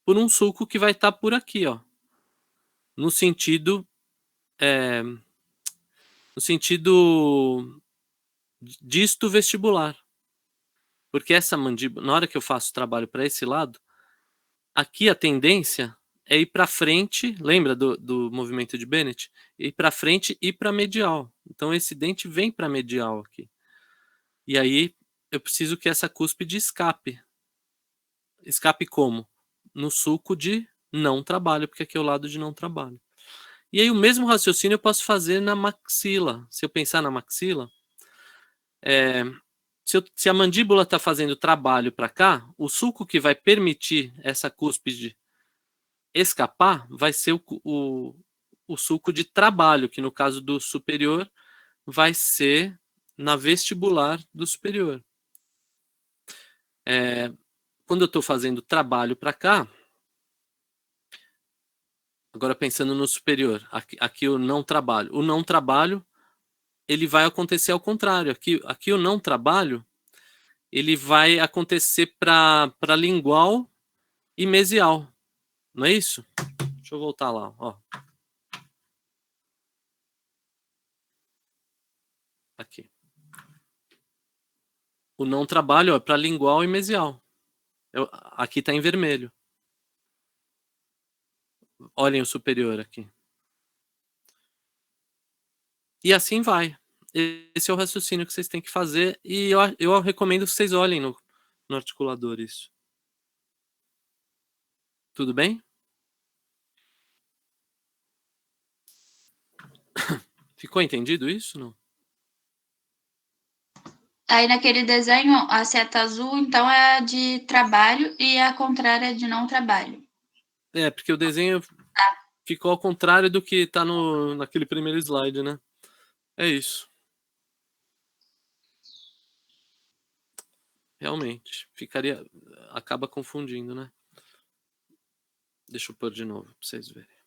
S1: por um sulco que vai estar por aqui, ó, no sentido disto vestibular. Porque essa mandíbula, na hora que eu faço trabalho para esse lado, aqui a tendência é ir para frente, lembra do movimento de Bennett? Ir para frente e para medial. Então esse dente vem para medial aqui. E aí eu preciso que essa cúspide escape. Escape como? No sulco de não trabalho, porque aqui é o lado de não trabalho. E aí o mesmo raciocínio eu posso fazer na maxila. Se eu pensar na maxila, se a mandíbula está fazendo trabalho para cá, o sulco que vai permitir essa cúspide escapar vai ser o sulco de trabalho, que no caso do superior vai ser na vestibular do superior. Quando eu estou fazendo trabalho para cá, agora pensando no superior, aqui o não trabalho. O não trabalho, ele vai acontecer ao contrário. Aqui o não trabalho, ele vai acontecer para lingual e mesial. Não é isso? Deixa eu voltar lá, ó. Aqui. O não trabalho é para lingual e mesial. Aqui está em vermelho. Olhem o superior aqui. E assim vai. Esse é o raciocínio que vocês têm que fazer. E eu recomendo que vocês olhem no articulador isso. Tudo bem? Ficou entendido isso? Não?
S2: Aí naquele desenho, a seta azul, então, é a de trabalho e a contrária é de não trabalho.
S1: É, porque o desenho ficou ao contrário do que está naquele primeiro slide, né? É isso. Realmente. Acaba confundindo, né? Deixa eu pôr de novo para vocês verem.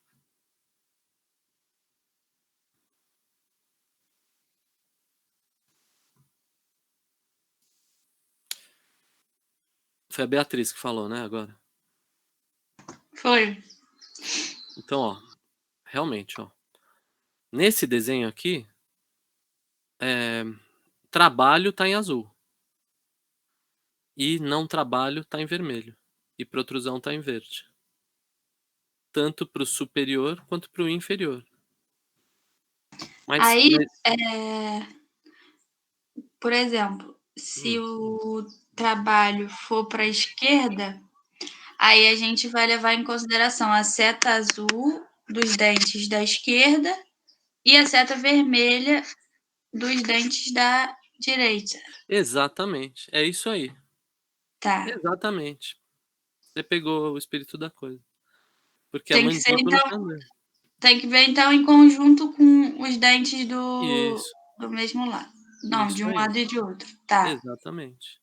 S1: Foi a Beatriz que falou, né, agora?
S2: Foi.
S1: Então, ó, realmente, ó. Nesse desenho aqui, trabalho tá em azul. E não trabalho tá em vermelho. E protrusão tá em verde. Tanto para o superior quanto para o inferior.
S2: Aí, por exemplo, se o trabalho for para a esquerda, aí a gente vai levar em consideração a seta azul dos dentes da esquerda e a seta vermelha dos dentes da direita.
S1: Exatamente. É isso aí.
S2: Tá.
S1: Exatamente. Você pegou o espírito da coisa. Porque
S2: Tem
S1: a
S2: que ser,
S1: mandíbula
S2: então,
S1: também.
S2: tem que ver, então, em conjunto com os dentes
S1: Isso.
S2: do mesmo lado. Não,
S1: Isso
S2: de um
S1: aí.
S2: lado e de outro. Tá.
S1: Exatamente.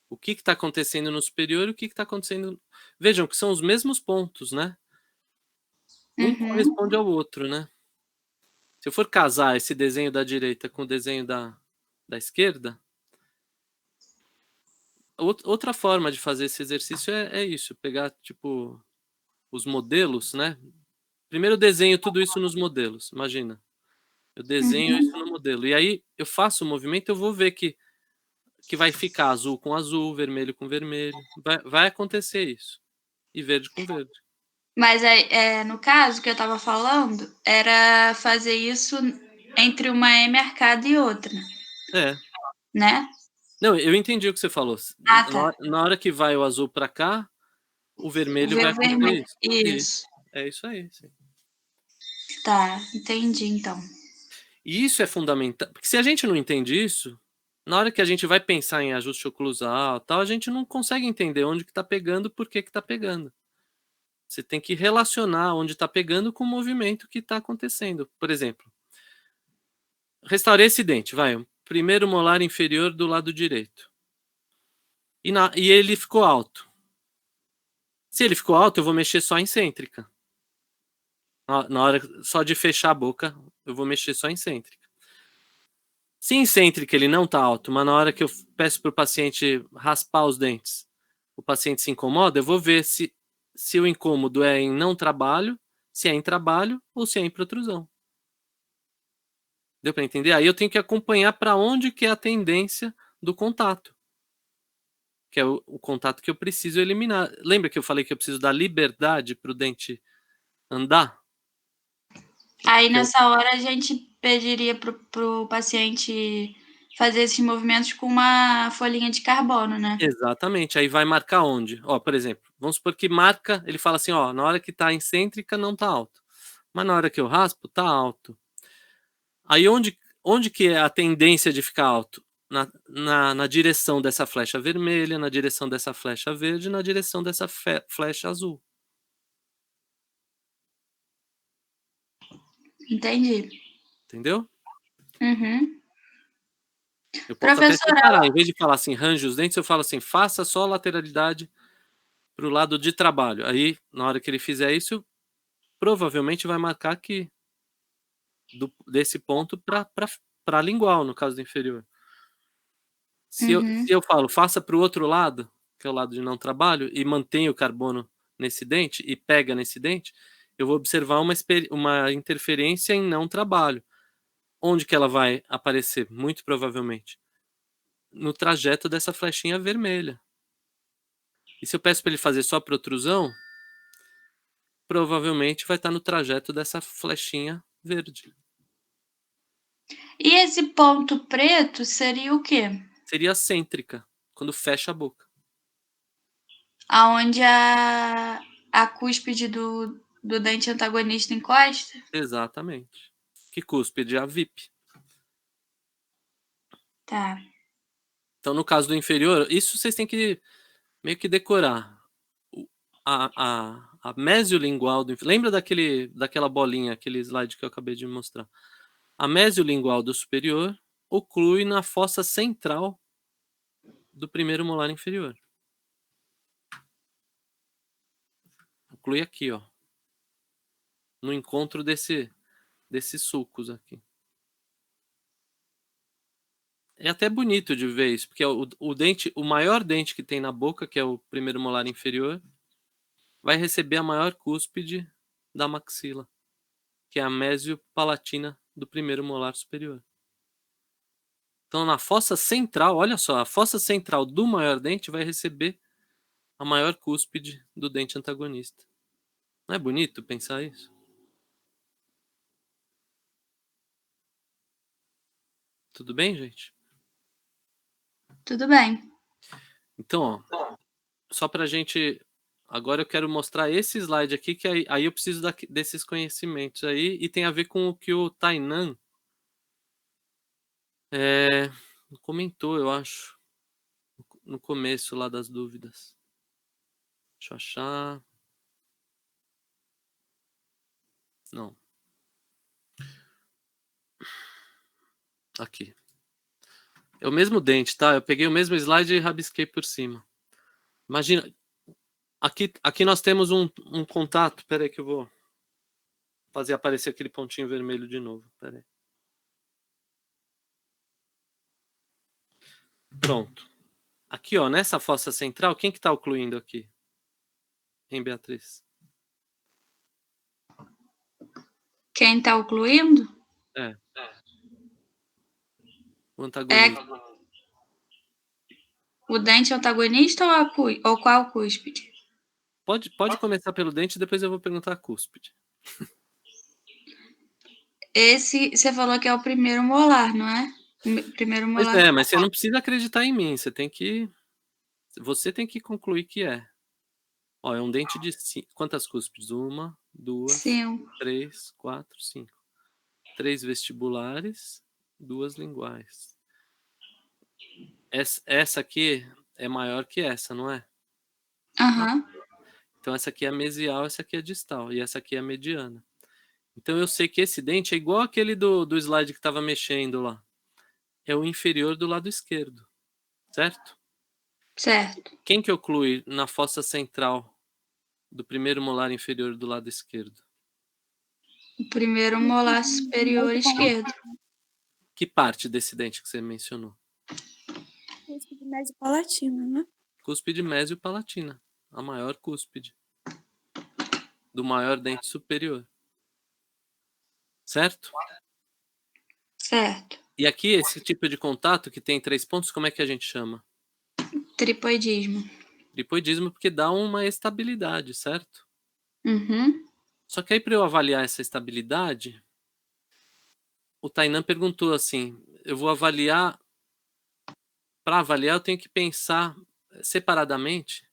S1: O que está acontecendo no superior e o que está acontecendo... Vejam que são os mesmos pontos, né? Um corresponde ao outro, né? Se eu for casar esse desenho da direita com o desenho da esquerda, outra forma de fazer esse exercício é isso, pegar, tipo, os modelos, né? Primeiro eu desenho tudo isso nos modelos, imagina. Eu desenho isso no modelo. E aí eu faço o movimento, eu vou ver que vai ficar azul com azul, vermelho com vermelho. Vai acontecer isso. E verde com verde.
S2: Mas no caso que eu estava falando, era fazer isso entre uma M arcada e outra.
S1: É.
S2: Né?
S1: Não, eu entendi o que você falou.
S2: Tá.
S1: Na hora que vai o azul para cá, o vermelho vai acontecer
S2: vermelho.
S1: isso.
S2: Isso.
S1: É isso aí. Sim.
S2: Tá, entendi então.
S1: E isso é fundamental, porque se a gente não entende isso, na hora que a gente vai pensar em ajuste oclusal, tal, a gente não consegue entender onde que tá pegando, por que que tá pegando. Você tem que relacionar onde está pegando com o movimento que está acontecendo. Por exemplo, restaurei esse dente, vai, o primeiro molar inferior do lado direito. E ele ficou alto. Se ele ficou alto, eu vou mexer só em cêntrica. Na hora só de fechar a boca, eu vou mexer só em cêntrica. Se em cêntrica ele não está alto, mas na hora que eu peço para o paciente raspar os dentes, o paciente se incomoda, eu vou ver se o incômodo é em não trabalho, se é em trabalho ou se é em protrusão. Deu para entender? Aí eu tenho que acompanhar para onde que é a tendência do contato. Que é o contato que eu preciso eliminar. Lembra que eu falei que eu preciso dar liberdade para o dente andar?
S2: Aí nessa hora a gente pediria pro paciente fazer esses movimentos com uma folhinha de carbono, né?
S1: Exatamente. Aí vai marcar onde? Ó, por exemplo, vamos supor que marca, ele fala assim, ó, na hora que está excêntrica não está alto. Mas na hora que eu raspo, está alto. Aí onde que é a tendência de ficar alto? Na direção dessa flecha vermelha, na direção dessa flecha verde, na direção dessa flecha azul.
S2: Entendi.
S1: Entendeu?
S2: Uhum.
S1: Eu posso até separar, em vez de falar assim, range os dentes, eu falo assim, faça só a lateralidade para o lado de trabalho. Aí, na hora que ele fizer isso, provavelmente vai marcar aqui, desse ponto para lingual, no caso do inferior. Se eu falo, faça para o outro lado, que é o lado de não trabalho, e mantenha o carbono nesse dente, e pega nesse dente, eu vou observar uma interferência em não trabalho. Onde que ela vai aparecer? Muito provavelmente no trajeto dessa flechinha vermelha. E se eu peço para ele fazer só protrusão, provavelmente vai estar no trajeto dessa flechinha verde.
S2: E esse ponto preto seria o quê?
S1: Seria cêntrica, quando fecha a boca.
S2: Aonde a cúspide do dente antagonista encosta?
S1: Exatamente. Que cúspide? A VIP.
S2: Tá.
S1: Então, no caso do inferior, isso vocês têm que meio que decorar. A mesiolingual do inferior. Lembra daquela bolinha, aquele slide que eu acabei de mostrar? A mesiolingual do superior oclui na fossa central do primeiro molar inferior. Oclui aqui, ó. No encontro desses sulcos aqui. É até bonito de ver isso, porque o maior dente que tem na boca, que é o primeiro molar inferior, vai receber a maior cúspide da maxila, que é a mesiopalatina do primeiro molar superior. Então, na fossa central, olha só, a fossa central do maior dente vai receber a maior cúspide do dente antagonista. Não é bonito pensar isso? Tudo bem, gente?
S2: Tudo bem.
S1: Então, ó, só pra gente... Agora eu quero mostrar esse slide aqui, que aí eu preciso desses conhecimentos aí, e tem a ver com o que o Tainan comentou, eu acho, no começo lá das dúvidas. Deixa eu achar. Não. Aqui. É o mesmo dente, tá? Eu peguei o mesmo slide e rabisquei por cima. Imagina, aqui nós temos um contato. Espera aí que eu vou fazer aparecer aquele pontinho vermelho de novo. Espera aí. Pronto. Aqui, ó, nessa fossa central, quem que tá ocluindo aqui? Hein, Beatriz?
S2: Quem tá ocluindo?
S1: É. O antagonista.
S2: O dente antagonista ou qual cúspide?
S1: Pode começar pelo dente, depois eu vou perguntar a cúspide.
S2: Esse, você falou que é o primeiro molar, não é? Primeiro
S1: Pois
S2: molar.
S1: é, mas você não precisa acreditar em mim. Você tem que concluir que é. Ó, é um dente de quantas cúspides? 1, 2,
S2: 5.
S1: 3, 4, 5. 3 vestibulares, 2 linguais. Essa aqui é maior que essa, não é?
S2: Aham.
S1: Então essa aqui é a mesial, essa aqui é a distal e essa aqui é a mediana. Então eu sei que esse dente é igual aquele do slide que estava mexendo lá. É o inferior do lado esquerdo, certo?
S2: Certo.
S1: Quem que oclui na fossa central do primeiro molar inferior do lado esquerdo?
S2: O primeiro molar superior esquerdo.
S1: Que parte desse dente que você mencionou?
S4: Cúspide mesiopalatina, né?
S1: Cúspide mesiopalatina, a maior cúspide do maior dente superior. Certo?
S2: Certo.
S1: E aqui, esse tipo de contato que tem 3 pontos, como é que a gente chama?
S2: Tripoidismo.
S1: Tripoidismo, porque dá uma estabilidade, certo?
S2: Uhum.
S1: Só que aí, para eu avaliar essa estabilidade, o Tainan perguntou assim: eu vou avaliar. Para avaliar, eu tenho que pensar separadamente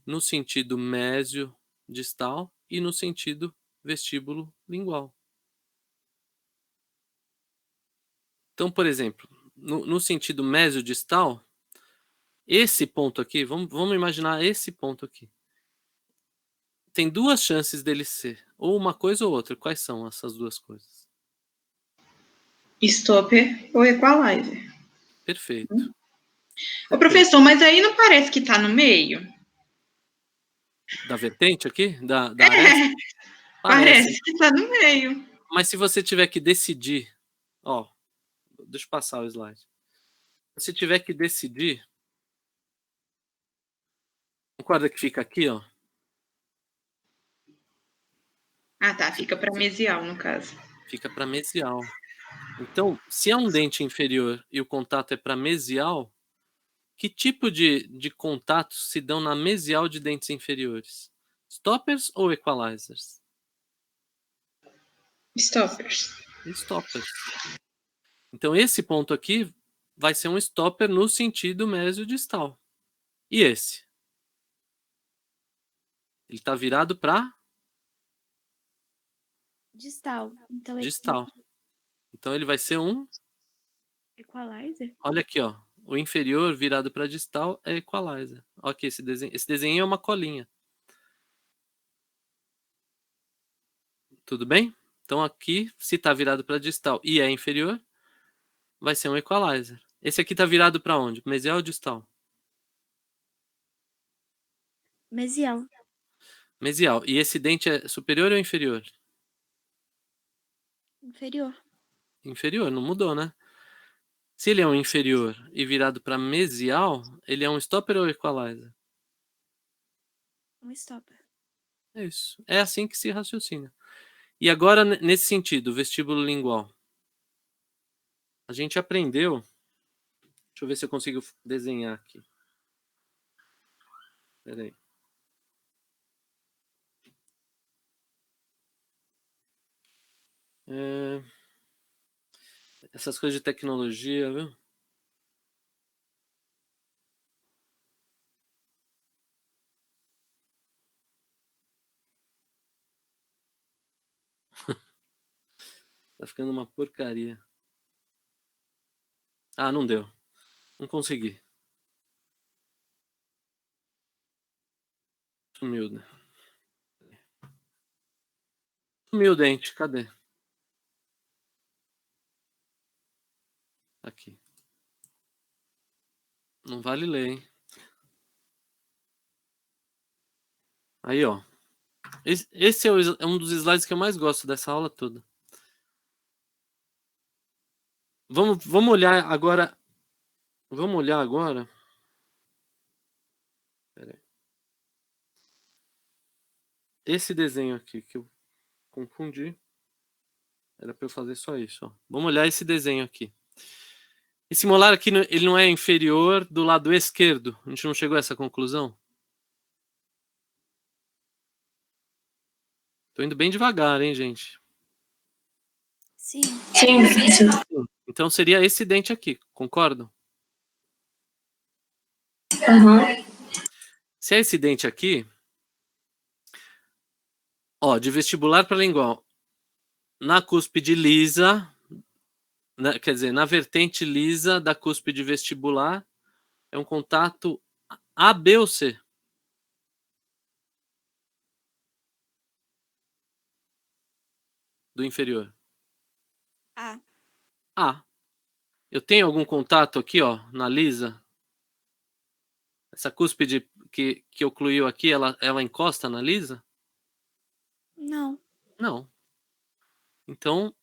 S1: no sentido mésio distal e no sentido vestíbulo lingual. Então, por exemplo, no sentido mésio distal, esse ponto aqui, vamos imaginar esse ponto aqui. Tem 2 chances dele ser ou uma coisa ou outra. Quais são essas 2 coisas?
S3: Stopper ou equalizer.
S1: Perfeito.
S3: Ô, professor, mas aí não parece que tá no meio?
S1: Da vertente aqui? Da aresta?
S3: Parece que tá no meio.
S1: Mas se você tiver que decidir, ó, deixa eu passar o slide. Se você tiver que decidir, concorda que fica aqui, ó?
S3: Ah, tá. Fica para mesial, no caso.
S1: Fica para mesial. Então, se é um dente inferior e o contato é para mesial, que tipo de contatos se dão na mesial de dentes inferiores? Stoppers ou equalizers?
S3: Stoppers.
S1: Stoppers. Então, esse ponto aqui vai ser um stopper no sentido mesiodistal. E esse? Ele está virado para
S4: Distal. Então,
S1: distal. Então, ele vai ser um...
S4: Equalizer?
S1: Olha aqui, ó. O inferior virado para distal é equalizer. Olha aqui, esse desenho. Esse desenho é uma colinha. Tudo bem? Então, aqui, se está virado para distal e é inferior, vai ser um equalizer. Esse aqui está virado para onde? Mesial ou distal?
S4: Mesial.
S1: Mesial. E esse dente é superior ou inferior?
S4: Inferior.
S1: Inferior, não mudou, né? Se ele é um inferior e virado para mesial, ele é um stopper ou equalizer?
S4: Um stopper.
S1: É isso. É assim que se raciocina. E agora, nesse sentido, vestíbulo lingual. A gente aprendeu... Deixa eu ver se eu consigo desenhar aqui. Espera aí. Essas coisas de tecnologia, viu? Tá ficando uma porcaria. Ah, não deu. Não consegui. Sumiu, né? Sumiu o dente. Cadê? Aqui. Não vale ler, hein? Aí, ó. Esse é um dos slides que eu mais gosto dessa aula toda. Vamos olhar agora. Vamos olhar agora. Pera aí. Esse desenho aqui que eu confundi. Era para eu fazer só isso, ó. Vamos olhar esse desenho aqui. Esse molar aqui, ele não é inferior do lado esquerdo. A gente não chegou a essa conclusão? Tô indo bem devagar, hein, gente?
S4: Sim.
S5: Sim.
S1: Então seria esse dente aqui, concordam?
S5: Uhum.
S1: Se é esse dente aqui, ó, de vestibular para lingual, na cúspide lisa, quer dizer, na vertente lisa da cúspide vestibular, é um contato A, B ou C? Do inferior.
S4: A.
S1: A. Eu tenho algum contato aqui, ó, na lisa? Essa cúspide que ocluiu aqui, ela encosta na lisa?
S4: Não.
S1: Não. Então,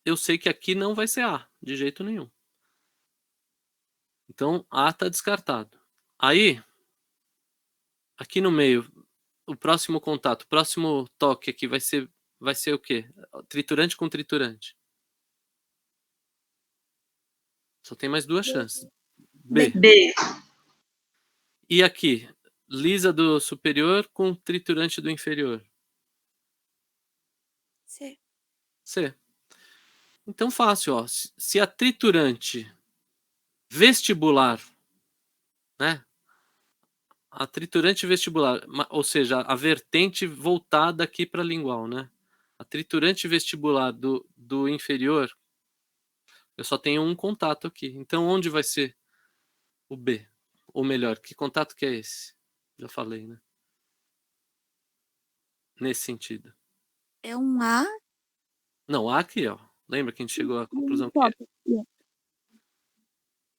S1: eu sei que aqui não vai ser A, de jeito nenhum. Então, A está descartado. Aí, aqui no meio, o próximo contato, o próximo toque aqui vai ser o quê? Triturante com triturante. Só tem mais duas chances. B.
S3: B.
S1: E aqui, lisa do superior com triturante do inferior.
S4: C.
S1: C. Então, fácil, ó. Se a triturante vestibular, né? A triturante vestibular, ou seja, a vertente voltada aqui para a lingual, né? A triturante vestibular do inferior, eu só tenho um contato aqui. Então, onde vai ser o B? Ou melhor, que contato que é esse? Já falei, né? Nesse sentido.
S4: É um A.
S1: Não, aqui, ó. Lembra que a gente chegou à conclusão que...
S4: Stopper.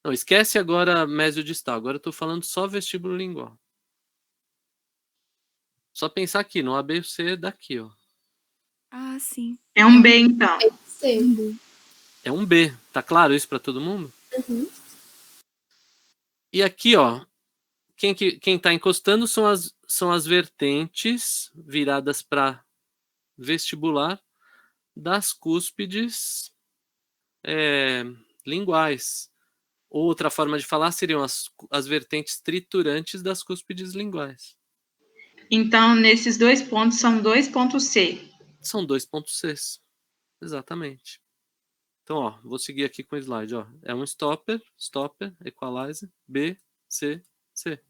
S1: Não, esquece agora mesiodistal. Agora eu tô falando só vestíbulo lingual. Só pensar aqui, no ABC daqui, ó.
S4: Ah, sim.
S3: É um B, então.
S5: Sim.
S1: É um B. Tá claro isso para todo mundo?
S5: Uhum.
S1: E aqui, ó, quem tá encostando são as vertentes viradas para vestibular das cúspides linguais. Outra forma de falar seriam as vertentes triturantes das cúspides linguais.
S3: Então, nesses 2 pontos são 2 pontos C.
S1: São 2 pontos C. Exatamente. Então, ó, vou seguir aqui com o slide. Ó. É um stopper, equalizer, B, C, C.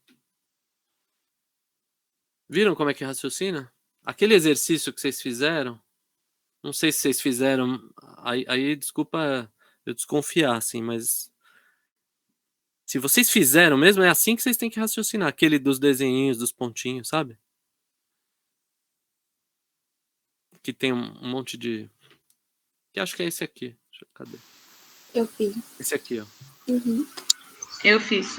S1: Viram como é que raciocina? Aquele exercício que vocês fizeram, não sei se vocês fizeram, aí desculpa eu desconfiar, assim, mas se vocês fizeram mesmo, é assim que vocês têm que raciocinar. Aquele dos desenhinhos, dos pontinhos, sabe? Que tem um monte de... Que acho que é esse aqui. Cadê?
S5: Eu fiz.
S1: Esse aqui, ó.
S5: Uhum.
S3: Eu fiz.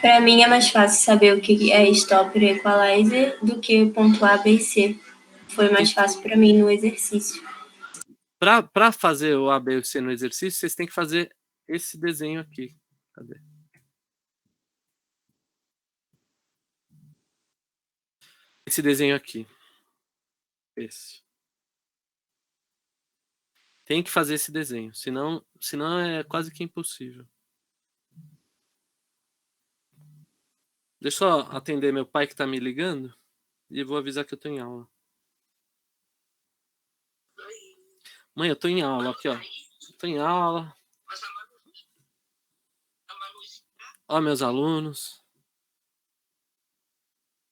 S5: Para mim é mais fácil saber o que é stopper e equalizer do que ponto A, B e C. Foi mais fácil para mim no exercício.
S1: Para fazer o A, B e C no exercício, vocês têm que fazer esse desenho aqui. Cadê? Esse desenho aqui. Esse. Tem que fazer esse desenho, senão é quase que impossível. Deixa eu só atender meu pai que tá me ligando e vou avisar que eu tô em aula. Mãe, eu tô em aula aqui, ó. Tô em aula. Ó, meus alunos.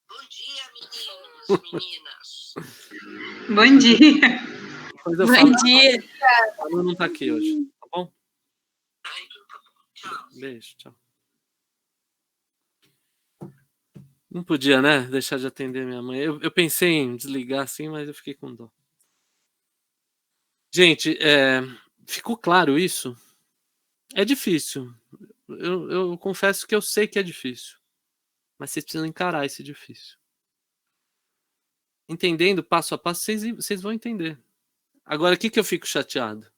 S6: Bom dia, meninos, meninas.
S3: Bom dia.
S1: Depois eu
S2: Bom
S1: falo.
S2: dia.
S1: O aluno não tá aqui hoje, tá bom?
S6: Tchau.
S1: Beijo, tchau. Não podia, né? Deixar de atender minha mãe. Eu pensei em desligar assim, mas eu fiquei com dó. Gente, ficou claro isso? É difícil. Eu confesso que eu sei que é difícil. Mas vocês precisam encarar esse difícil. Entendendo passo a passo, vocês vão entender. Agora, o que eu fico chateado?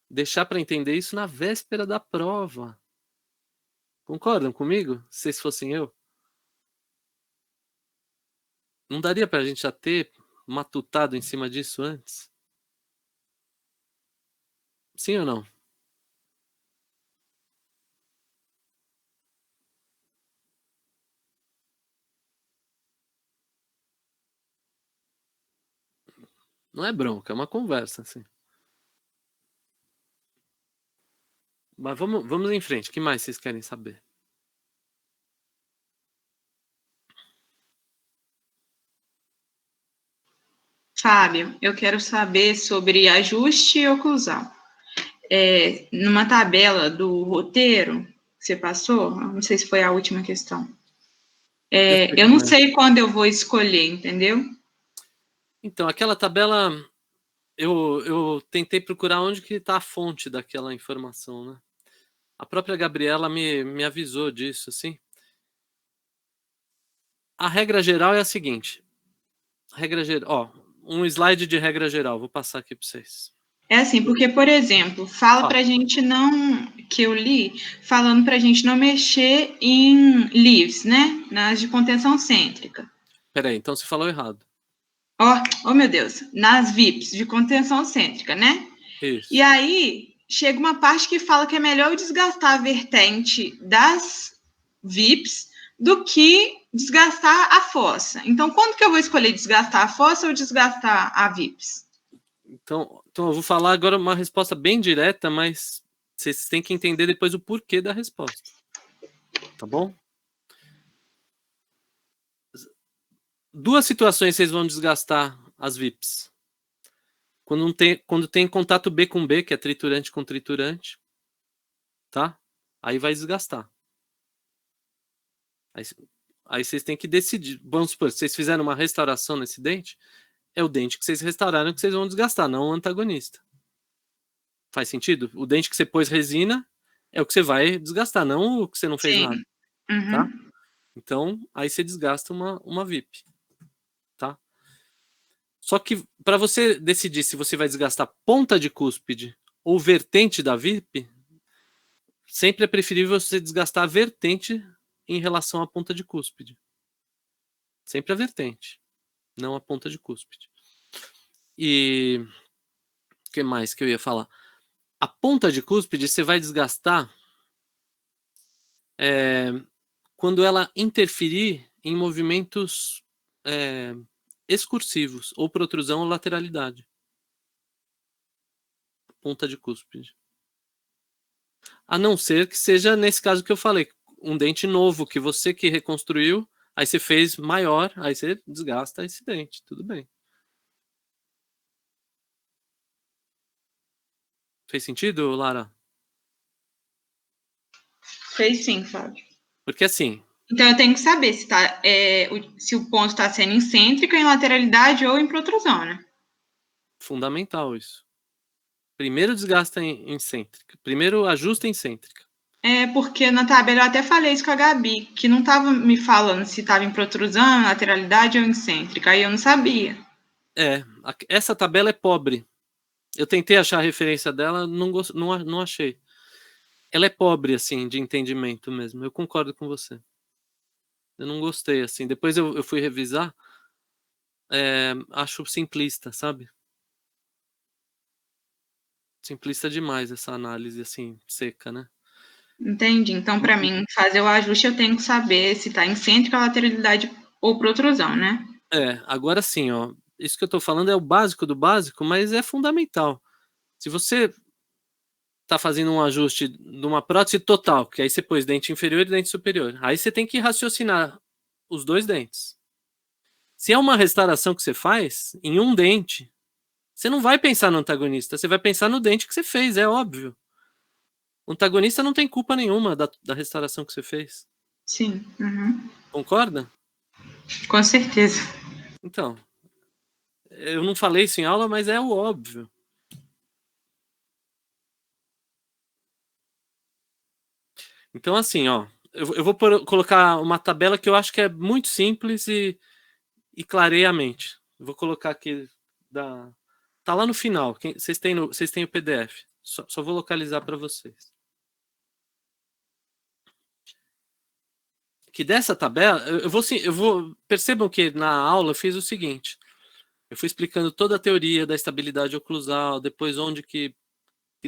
S1: Deixar para entender isso na véspera da prova. Concordam comigo? Se vocês fossem eu? Não daria para a gente já ter matutado em cima disso antes? Sim ou não? Não é bronca, é uma conversa, assim. Mas vamos em frente. O que mais vocês querem saber?
S3: Fábio, eu quero saber sobre ajuste e oclusão. Numa tabela do roteiro que você passou, não sei se foi a última questão. Eu não sei quando eu vou escolher, entendeu?
S1: Então, aquela tabela, eu tentei procurar onde que está a fonte daquela informação, né? A própria Gabriela me avisou disso, assim. A regra geral é a seguinte. Regra geral, um slide de regra geral, vou passar aqui para vocês.
S3: É assim, porque, por exemplo, fala pra gente não, que eu li, falando pra gente não mexer em leaves, né? Nas de contenção cêntrica.
S1: Peraí, então você falou errado.
S3: Oh meu Deus, nas VIPs de contenção cêntrica, né?
S1: Isso.
S3: E aí, chega uma parte que fala que é melhor eu desgastar a vertente das VIPs do que desgastar a fossa. Então, quando que eu vou escolher desgastar a fossa ou desgastar a VIPs?
S1: Então eu vou falar agora uma resposta bem direta, mas vocês têm que entender depois o porquê da resposta. Tá bom? Duas situações vocês vão desgastar as VIPs. Quando tem contato B com B, que é triturante com triturante, tá? Aí vai desgastar. Aí vocês têm que decidir. Vamos supor, se vocês fizeram uma restauração nesse dente, é o dente que vocês restauraram que vocês vão desgastar, não o antagonista. Faz sentido? O dente que você pôs resina é o que você vai desgastar, não o que você não fez nada.
S3: Uhum.
S1: Tá? Então, aí você desgasta uma VIP. Tá? Só que para você decidir se você vai desgastar ponta de cúspide ou vertente da VIP, sempre é preferível você desgastar a vertente em relação à ponta de cúspide. Sempre a vertente, não a ponta de cúspide. E o que mais que eu ia falar? A ponta de cúspide você vai desgastar quando ela interferir em movimentos excursivos, ou protrusão ou lateralidade. Ponta de cúspide. A não ser que seja nesse caso que eu falei, um dente novo que você que reconstruiu, aí você fez maior, aí você desgasta esse dente, tudo bem. Fez sentido, Lara?
S3: Fez sim, Fábio.
S1: Porque assim...
S3: Então eu tenho que saber se o ponto está sendo em cêntrica, em lateralidade ou em protrusão, né?
S1: Fundamental isso. Primeiro desgasta em cêntrica. Primeiro ajusta em cêntrica.
S3: Porque na tabela eu até falei isso com a Gabi, que não estava me falando se estava em protrusão, lateralidade ou em cêntrica, aí eu não sabia.
S1: Essa tabela é pobre. Eu tentei achar a referência dela, não achei. Ela é pobre, assim, de entendimento mesmo. Eu concordo com você. Eu não gostei, assim. Depois eu fui revisar. Acho simplista, sabe? Simplista demais essa análise, assim, seca, né?
S3: Entendi. Então, para mim, fazer o ajuste, eu tenho que saber se está em cêntrica, lateralidade ou protrusão, né?
S1: Agora sim, ó. Isso que eu tô falando é o básico do básico, mas é fundamental. Se você tá fazendo um ajuste de uma prótese total, que aí você pôs dente inferior e dente superior, aí você tem que raciocinar os dois dentes. Se é uma restauração que você faz em um dente, você não vai pensar no antagonista, você vai pensar no dente que você fez, é óbvio. O antagonista não tem culpa nenhuma da restauração que você fez.
S3: Sim. Uhum.
S1: Concorda?
S3: Com certeza.
S1: Então, eu não falei isso em aula, mas é o óbvio. Então, assim, ó, eu vou colocar uma tabela que eu acho que é muito simples e clareia a mente. Eu vou colocar aqui, tá lá no final, vocês têm o PDF, só vou localizar para vocês. Que dessa tabela, percebam que na aula eu fiz o seguinte, eu fui explicando toda a teoria da estabilidade oclusal, depois onde que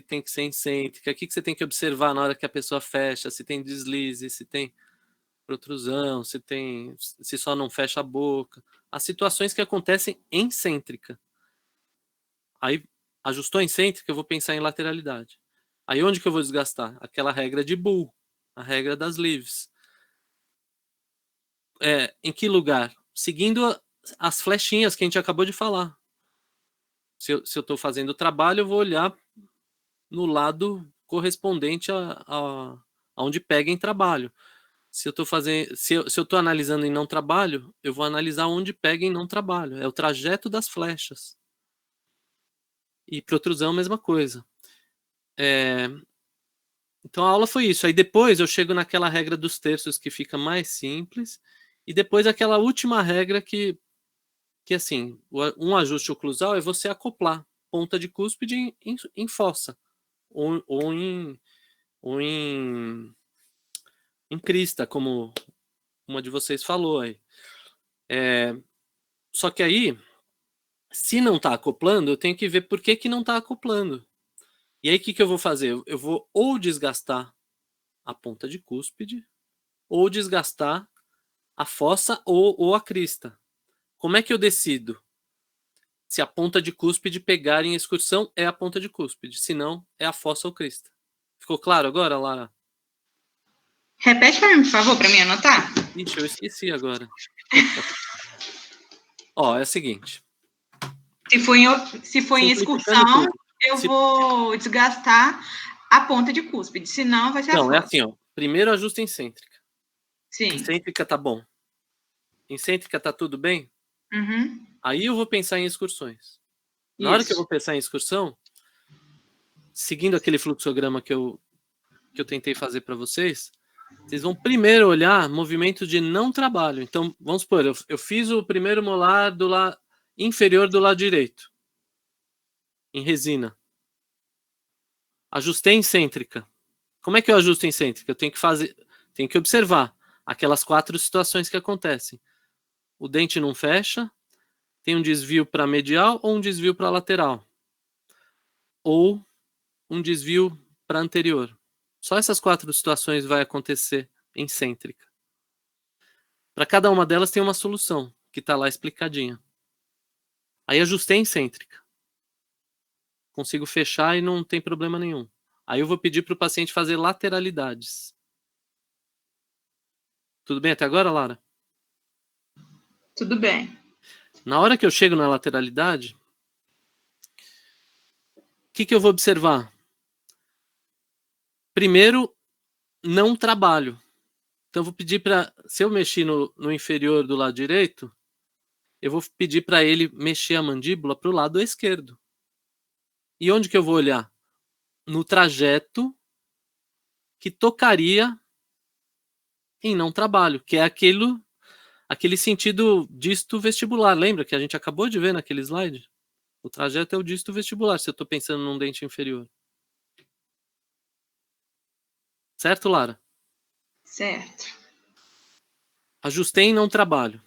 S1: tem que ser excêntrica, o que você tem que observar na hora que a pessoa fecha, se tem deslize, se tem protrusão, se só não fecha a boca, as situações que acontecem em cêntrica. Aí, ajustou em cêntrica, eu vou pensar em lateralidade. Aí onde que eu vou desgastar? Aquela regra de Bull, a regra das leaves. Em que lugar? Seguindo as flechinhas que a gente acabou de falar. Se eu estou fazendo o trabalho, eu vou olhar no lado correspondente a onde pega em trabalho. Se eu estou analisando em não trabalho, eu vou analisar onde pega em não trabalho. É o trajeto das flechas. E protrusão, a mesma coisa. Então a aula foi isso. Aí depois eu chego naquela regra dos terços que fica mais simples. E depois aquela última regra que assim, um ajuste oclusal é você acoplar ponta de cúspide em fossa. Ou em crista, como uma de vocês falou aí. Só que aí, se não está acoplando, eu tenho que ver por que não está acoplando. E aí, o que eu vou fazer? Eu vou ou desgastar a ponta de cúspide, ou desgastar a fossa ou a crista. Como é que eu decido? Se a ponta de cúspide pegar em excursão, é a ponta de cúspide. Se não, é a fossa ou crista. Ficou claro agora, Lara?
S3: Repete para mim, por favor, para mim anotar.
S1: Ixi, eu esqueci agora. Ó, é o seguinte.
S3: Se for em excursão, eu vou desgastar a ponta de cúspide, senão vai ser a fossa.
S1: Não, é assim, ó. Primeiro ajusta em cêntrica.
S3: Sim.
S1: Em cêntrica tá bom. Em cêntrica tá tudo bem?
S3: Uhum.
S1: Aí eu vou pensar em excursões. Na hora que eu vou pensar em excursão, seguindo aquele fluxograma que eu tentei fazer para vocês vão primeiro olhar movimento de não trabalho. Então, vamos supor, eu fiz o primeiro molar do lado inferior do lado direito, em resina. Ajustei em cêntrica. Como é que eu ajusto em cêntrica? Eu tenho que observar aquelas 4 situações que acontecem. O dente não fecha, tem um desvio para medial ou um desvio para lateral. Ou um desvio para anterior. Só essas 4 situações vai acontecer excêntrica. Para cada uma delas tem uma solução, que está lá explicadinha. Aí ajustei a excêntrica. Consigo fechar e não tem problema nenhum. Aí eu vou pedir para o paciente fazer lateralidades. Tudo bem até agora, Lara?
S3: Tudo bem.
S1: Na hora que eu chego na lateralidade, o que eu vou observar? Primeiro, não trabalho. Então eu vou pedir para, se eu mexer no inferior do lado direito, eu vou pedir para ele mexer a mandíbula para o lado esquerdo. E onde que eu vou olhar? No trajeto que tocaria em não trabalho, que é aquele sentido disto vestibular. Lembra que a gente acabou de ver naquele slide? O trajeto é o disto vestibular, se eu estou pensando num dente inferior. Certo, Lara?
S3: Certo.
S1: Ajustei em não trabalho.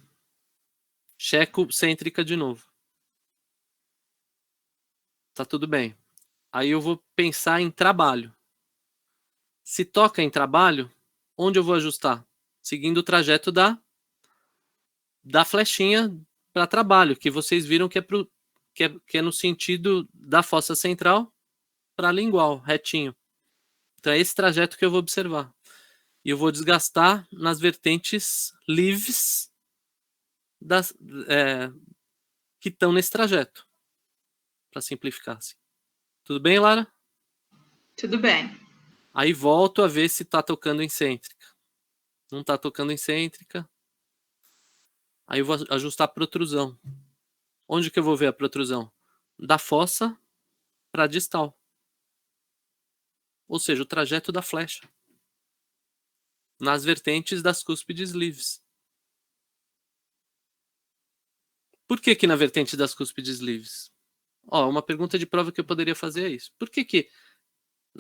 S1: Checo cêntrica de novo. Tá tudo bem. Aí eu vou pensar em trabalho. Se toca em trabalho, onde eu vou ajustar? Seguindo o trajeto da flechinha para trabalho, que vocês viram que é no sentido da fossa central para lingual, retinho. Então é esse trajeto que eu vou observar. E eu vou desgastar nas vertentes leaves que estão nesse trajeto. Para simplificar assim. Tudo bem, Lara?
S3: Tudo bem.
S1: Aí volto a ver se está tocando excêntrica. Não está tocando excêntrica. Aí eu vou ajustar a protrusão. Onde que eu vou ver a protrusão? Da fossa para distal. Ou seja, o trajeto da flecha. Nas vertentes das cúspides leaves. Por que na vertente das cúspides leaves? Uma pergunta de prova que eu poderia fazer é isso. Por que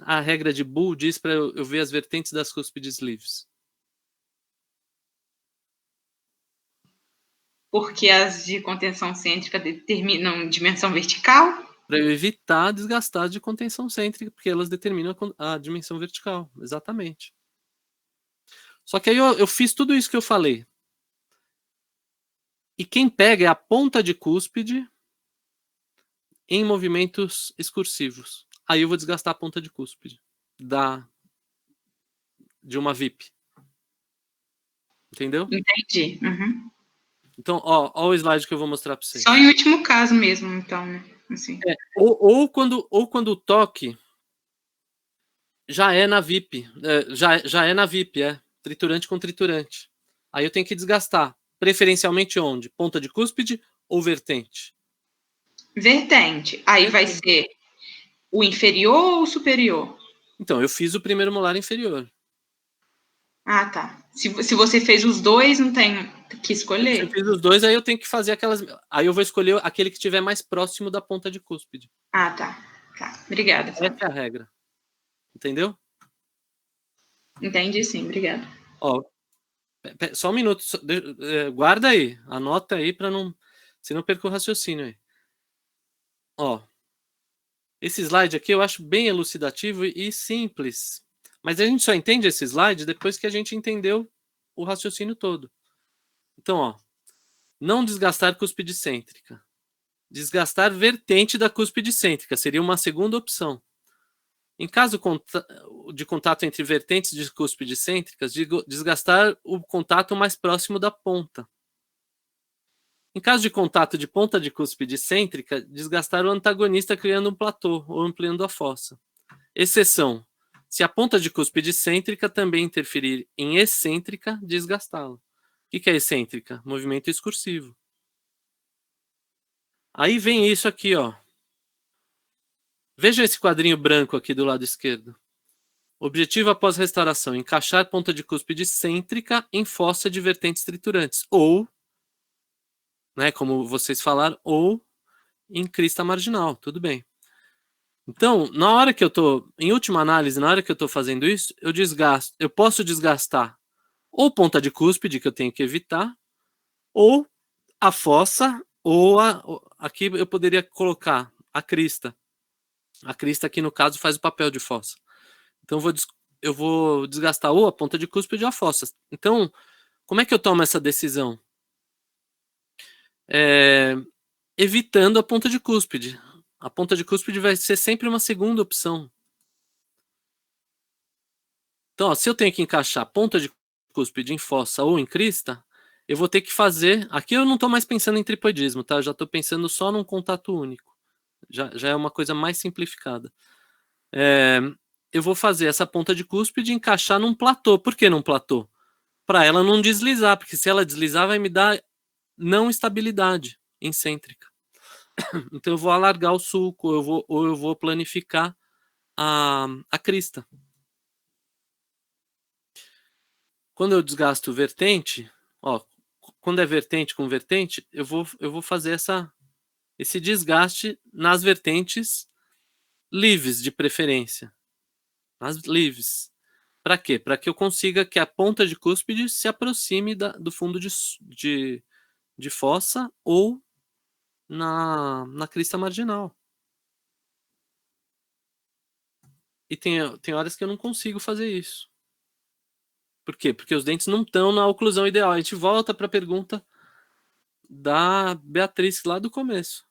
S1: a regra de Bull diz para eu ver as vertentes das cúspides leaves?
S3: Porque as de contenção cêntrica determinam dimensão vertical?
S1: Para eu evitar desgastar de contenção cêntrica, porque elas determinam a dimensão vertical. Exatamente. Só que aí eu fiz tudo isso que eu falei. E quem pega é a ponta de cúspide em movimentos excursivos. Aí eu vou desgastar a ponta de cúspide de uma VIP. Entendeu?
S3: Entendi. Uhum.
S1: Então, ó o slide que eu vou mostrar para vocês.
S3: Só em último caso mesmo, então, né? Assim.
S1: Ou quando o toque já é na VIP. Já é na VIP, triturante com triturante. Aí eu tenho que desgastar. Preferencialmente onde? Ponta de cúspide ou vertente?
S3: Vertente. Aí vai ser o inferior ou o superior?
S1: Então, eu fiz o primeiro molar inferior.
S3: Ah, tá. Se você fez os dois, não tem que escolher?
S1: Se eu fiz os dois, aí eu tenho que fazer aquelas... Aí eu vou escolher aquele que estiver mais próximo da ponta de cúspide.
S3: Ah, tá. Tá. Obrigada.
S1: Essa é a regra. Entendeu?
S3: Entendi, sim. Obrigada.
S1: Só um minuto. Guarda aí. Anota aí para não... Senão eu perco o raciocínio aí. Esse slide aqui eu acho bem elucidativo e simples. Mas a gente só entende esse slide depois que a gente entendeu o raciocínio todo. Então, não desgastar cúspide cêntrica. Desgastar vertente da cúspide cêntrica seria uma segunda opção. Em caso de contato entre vertentes de cúspide cêntricas, desgastar o contato mais próximo da ponta. Em caso de contato de ponta de cúspide cêntrica, desgastar o antagonista criando um platô ou ampliando a fossa. Exceção: se a ponta de cúspide cêntrica também interferir em excêntrica, desgastá-la. O que é excêntrica? Movimento excursivo. Aí vem isso aqui, Veja esse quadrinho branco aqui do lado esquerdo. Objetivo após restauração: encaixar ponta de cúspide cêntrica em fossa de vertentes triturantes. Ou, como vocês falaram, ou em crista marginal. Tudo bem. Então, na hora que eu estou, em última análise, na hora que eu estou fazendo isso, eu posso desgastar ou ponta de cúspide, que eu tenho que evitar, ou a fossa, ou aqui eu poderia colocar a crista. A crista aqui, no caso, faz o papel de fossa. Então, eu vou eu vou desgastar ou a ponta de cúspide ou a fossa. Então, como é que eu tomo essa decisão? Evitando a ponta de cúspide. A ponta de cúspide vai ser sempre uma segunda opção. Então, ó, se eu tenho que encaixar ponta de cúspide em fossa ou em crista, eu vou ter que fazer... Aqui eu não estou mais pensando em tripoidismo, tá? Eu já estou pensando só num contato único. Já é uma coisa mais simplificada. Eu vou fazer essa ponta de cúspide encaixar num platô. Por que num platô? Para ela não deslizar, porque se ela deslizar vai me dar não estabilidade excêntrica. Então eu vou alargar o sulco, ou eu vou planificar a crista. Quando eu desgasto vertente, ó, quando é vertente com vertente, eu vou fazer esse desgaste nas vertentes livres, de preferência. Nas livres. Para quê? Para que eu consiga que a ponta de cúspide se aproxime do fundo de fossa ou na crista marginal. E tem horas que eu não consigo fazer isso. Por quê? Porque os dentes não estão na oclusão ideal. A gente volta para a pergunta da Beatriz lá do começo.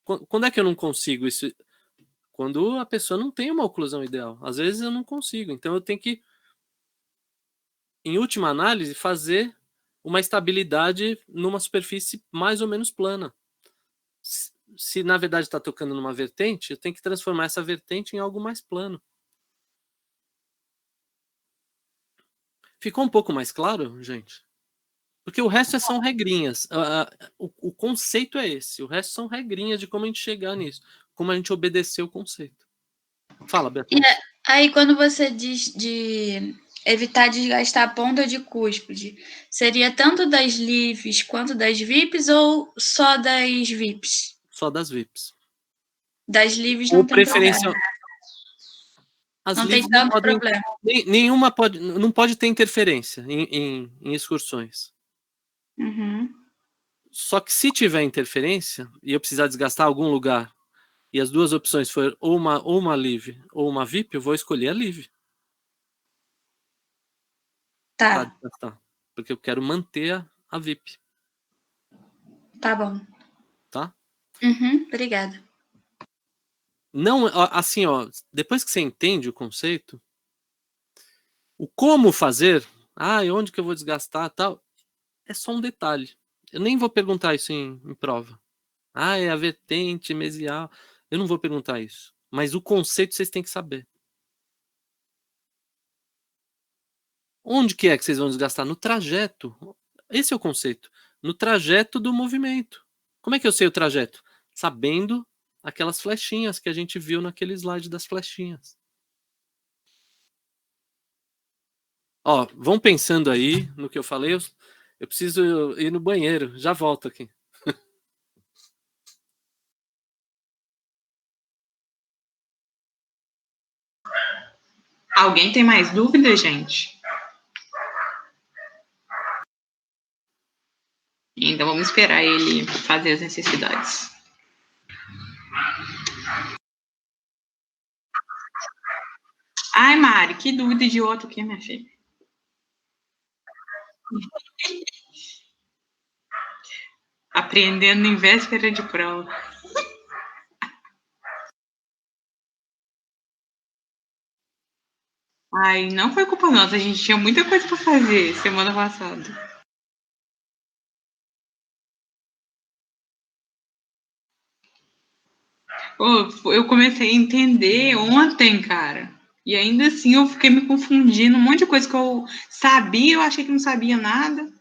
S1: Quando é que eu não consigo isso? Quando a pessoa não tem uma oclusão ideal. Às vezes eu não consigo. Então eu tenho que, em última análise, fazer uma estabilidade numa superfície mais ou menos plana. Se na verdade está tocando numa vertente, eu tenho que transformar essa vertente em algo mais plano. Ficou um pouco mais claro, gente? Porque o resto são regrinhas. O conceito é esse. O resto são regrinhas de como a gente chegar nisso. Como a gente obedecer o conceito. Fala,
S2: E
S1: Beatriz.
S2: aí, quando você diz de evitar desgastar a ponta de cúspide, seria tanto das livres quanto das VIPs ou só das VIPs?
S1: Só das VIPs.
S2: Das livres
S1: Ou
S2: não tem problema.
S1: preferência. As
S2: Não tem
S1: livres não
S2: tanto
S1: podem.
S2: problema.
S1: Nenhuma não pode ter interferência em excursões.
S2: Uhum.
S1: Só que se tiver interferência e eu precisar desgastar algum lugar e as duas opções forem ou uma livre ou uma VIP, eu vou escolher a livre para
S2: Tá,
S1: desgastar. Porque eu quero manter a VIP,
S2: tá bom.
S1: tá?
S2: Uhum, obrigada.
S1: Não, assim, ó, depois que você entende o conceito, o como fazer, onde que eu vou desgastar, tal, é só um detalhe. Eu nem vou perguntar isso em prova. É a vertente mesial. Eu não vou perguntar isso. Mas o conceito vocês têm que saber. Onde que é que vocês vão desgastar? No trajeto. Esse é o conceito. No trajeto do movimento. Como é que eu sei o trajeto? Sabendo aquelas flechinhas que a gente viu naquele slide das flechinhas. Ó, vão pensando aí no que eu falei. Eu preciso ir no banheiro. Já volto aqui.
S3: Alguém tem mais dúvida, gente? Então vamos esperar ele fazer as necessidades. Ai, Mari, que dúvida idiota aqui, minha filha. Aprendendo em véspera de prova. Ai, não foi culpa nossa, a gente tinha muita coisa para fazer semana passada. Eu comecei a entender ontem, cara. E ainda assim eu fiquei me confundindo. Um monte de coisa que eu sabia, eu achei que não sabia nada.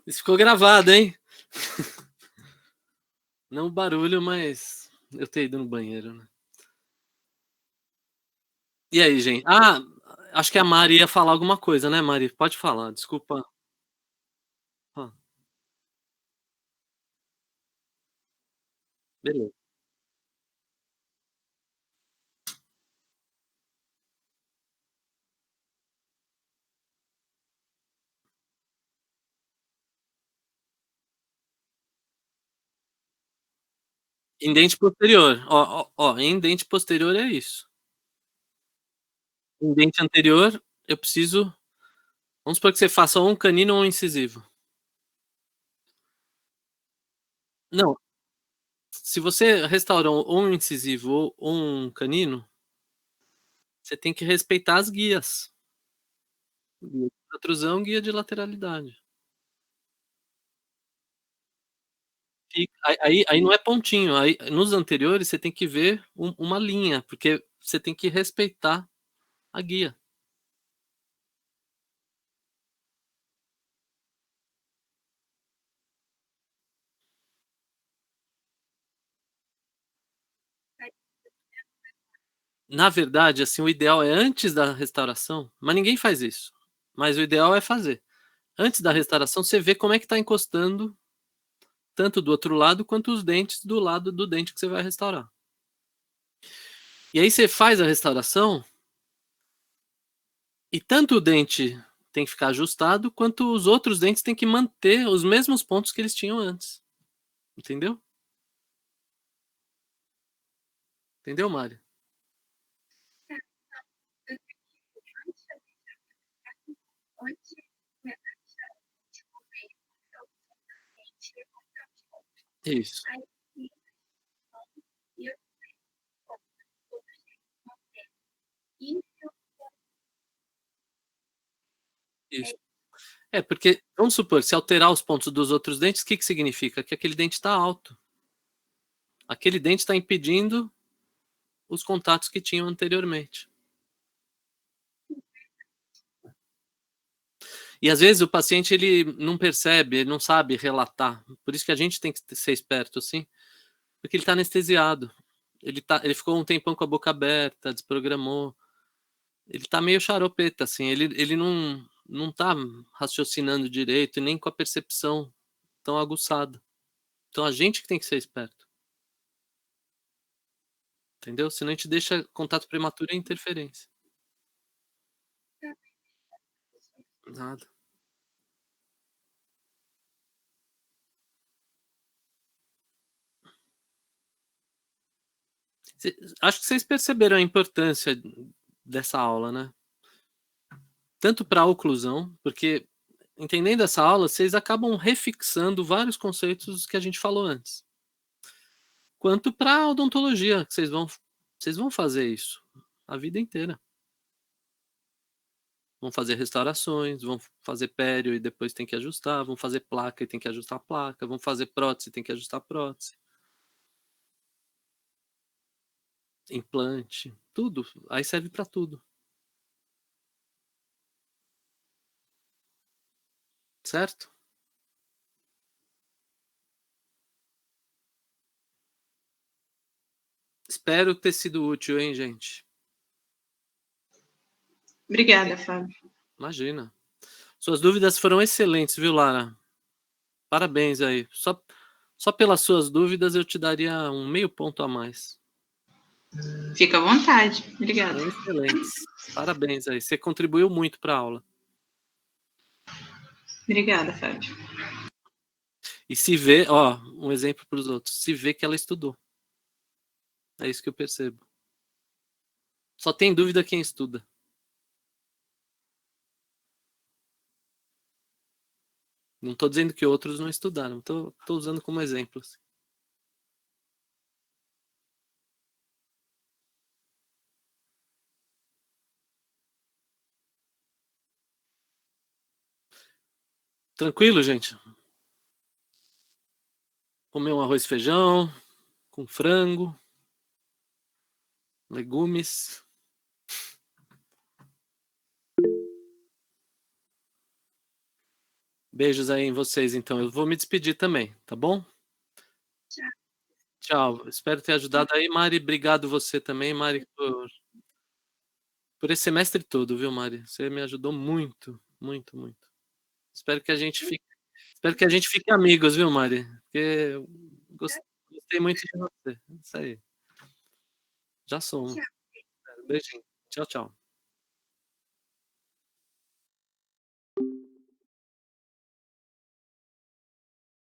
S1: Isso ficou gravado, hein? Não barulho, mas eu ter ido no banheiro, né? E aí, gente? Ah, acho que a Mari ia falar alguma coisa, né, Mari? Pode falar, desculpa. Ah, beleza. Em dente posterior. Ó, em dente posterior é isso. Em dente anterior, eu preciso. Vamos supor que você faça ou um canino ou um incisivo. Não, se você restaurou ou um incisivo ou um canino, você tem que respeitar as guias. Guia de protrusão, guia de lateralidade. Aí não é pontinho. Aí, nos anteriores, você tem que ver uma linha, porque você tem que respeitar a guia. Na verdade, assim, o ideal é antes da restauração, mas ninguém faz isso. Mas o ideal é fazer. Antes da restauração, você vê como é que está encostando, tanto do outro lado quanto os dentes do lado do dente que você vai restaurar. E aí você faz a restauração e tanto o dente tem que ficar ajustado, quanto os outros dentes têm que manter os mesmos pontos que eles tinham antes. Entendeu? Entendeu, Mário? Isso, isso. É, porque, vamos supor, se alterar os pontos dos outros dentes, o que que significa? Que aquele dente está alto. Aquele dente está impedindo os contatos que tinham anteriormente. E às vezes o paciente ele não percebe, ele não sabe relatar. Por isso que a gente tem que ser esperto, assim, porque ele está anestesiado. Ele ficou um tempão com a boca aberta, desprogramou. Ele tá meio xaropeta, assim. Ele não tá raciocinando direito e nem com a percepção tão aguçada. Então a gente que tem que ser esperto, entendeu? Senão a gente deixa contato prematuro e interferência. Nada. Acho que vocês perceberam a importância dessa aula, né? Tanto para a oclusão, porque entendendo essa aula, vocês acabam refixando vários conceitos que a gente falou antes. Quanto para a odontologia, que vocês vão fazer isso a vida inteira. Vão fazer restaurações, vão fazer pério e depois tem que ajustar, vão fazer placa e tem que ajustar a placa, vão fazer prótese e tem que ajustar a prótese. Implante, tudo. Aí serve para tudo. Certo? Espero ter sido útil, hein, gente?
S3: Obrigada, Fábio.
S1: Imagina. Suas dúvidas foram excelentes, viu, Lara? Parabéns aí. Só pelas suas dúvidas eu te daria um meio ponto a mais.
S3: Fica à vontade. Obrigada.
S1: Foram excelentes. Parabéns aí. Você contribuiu muito para a aula.
S3: Obrigada, Fábio.
S1: E se vê, ó, um exemplo para os outros. Se vê que ela estudou. É isso que eu percebo. Só tem dúvida quem estuda. Não estou dizendo que outros não estudaram. Tô usando como exemplo. Assim. Tranquilo, gente? Comer um arroz e feijão, com frango, legumes. Beijos aí em vocês, então. Eu vou me despedir também, tá bom? Tchau. Espero ter ajudado aí, Mari. Obrigado você também, Mari, por esse semestre todo, viu, Mari? Você me ajudou muito, muito, muito. Espero que a gente fique amigos, viu, Mari? Porque eu gostei muito de você. Isso aí. Já somos. Beijinho. Tchau, tchau.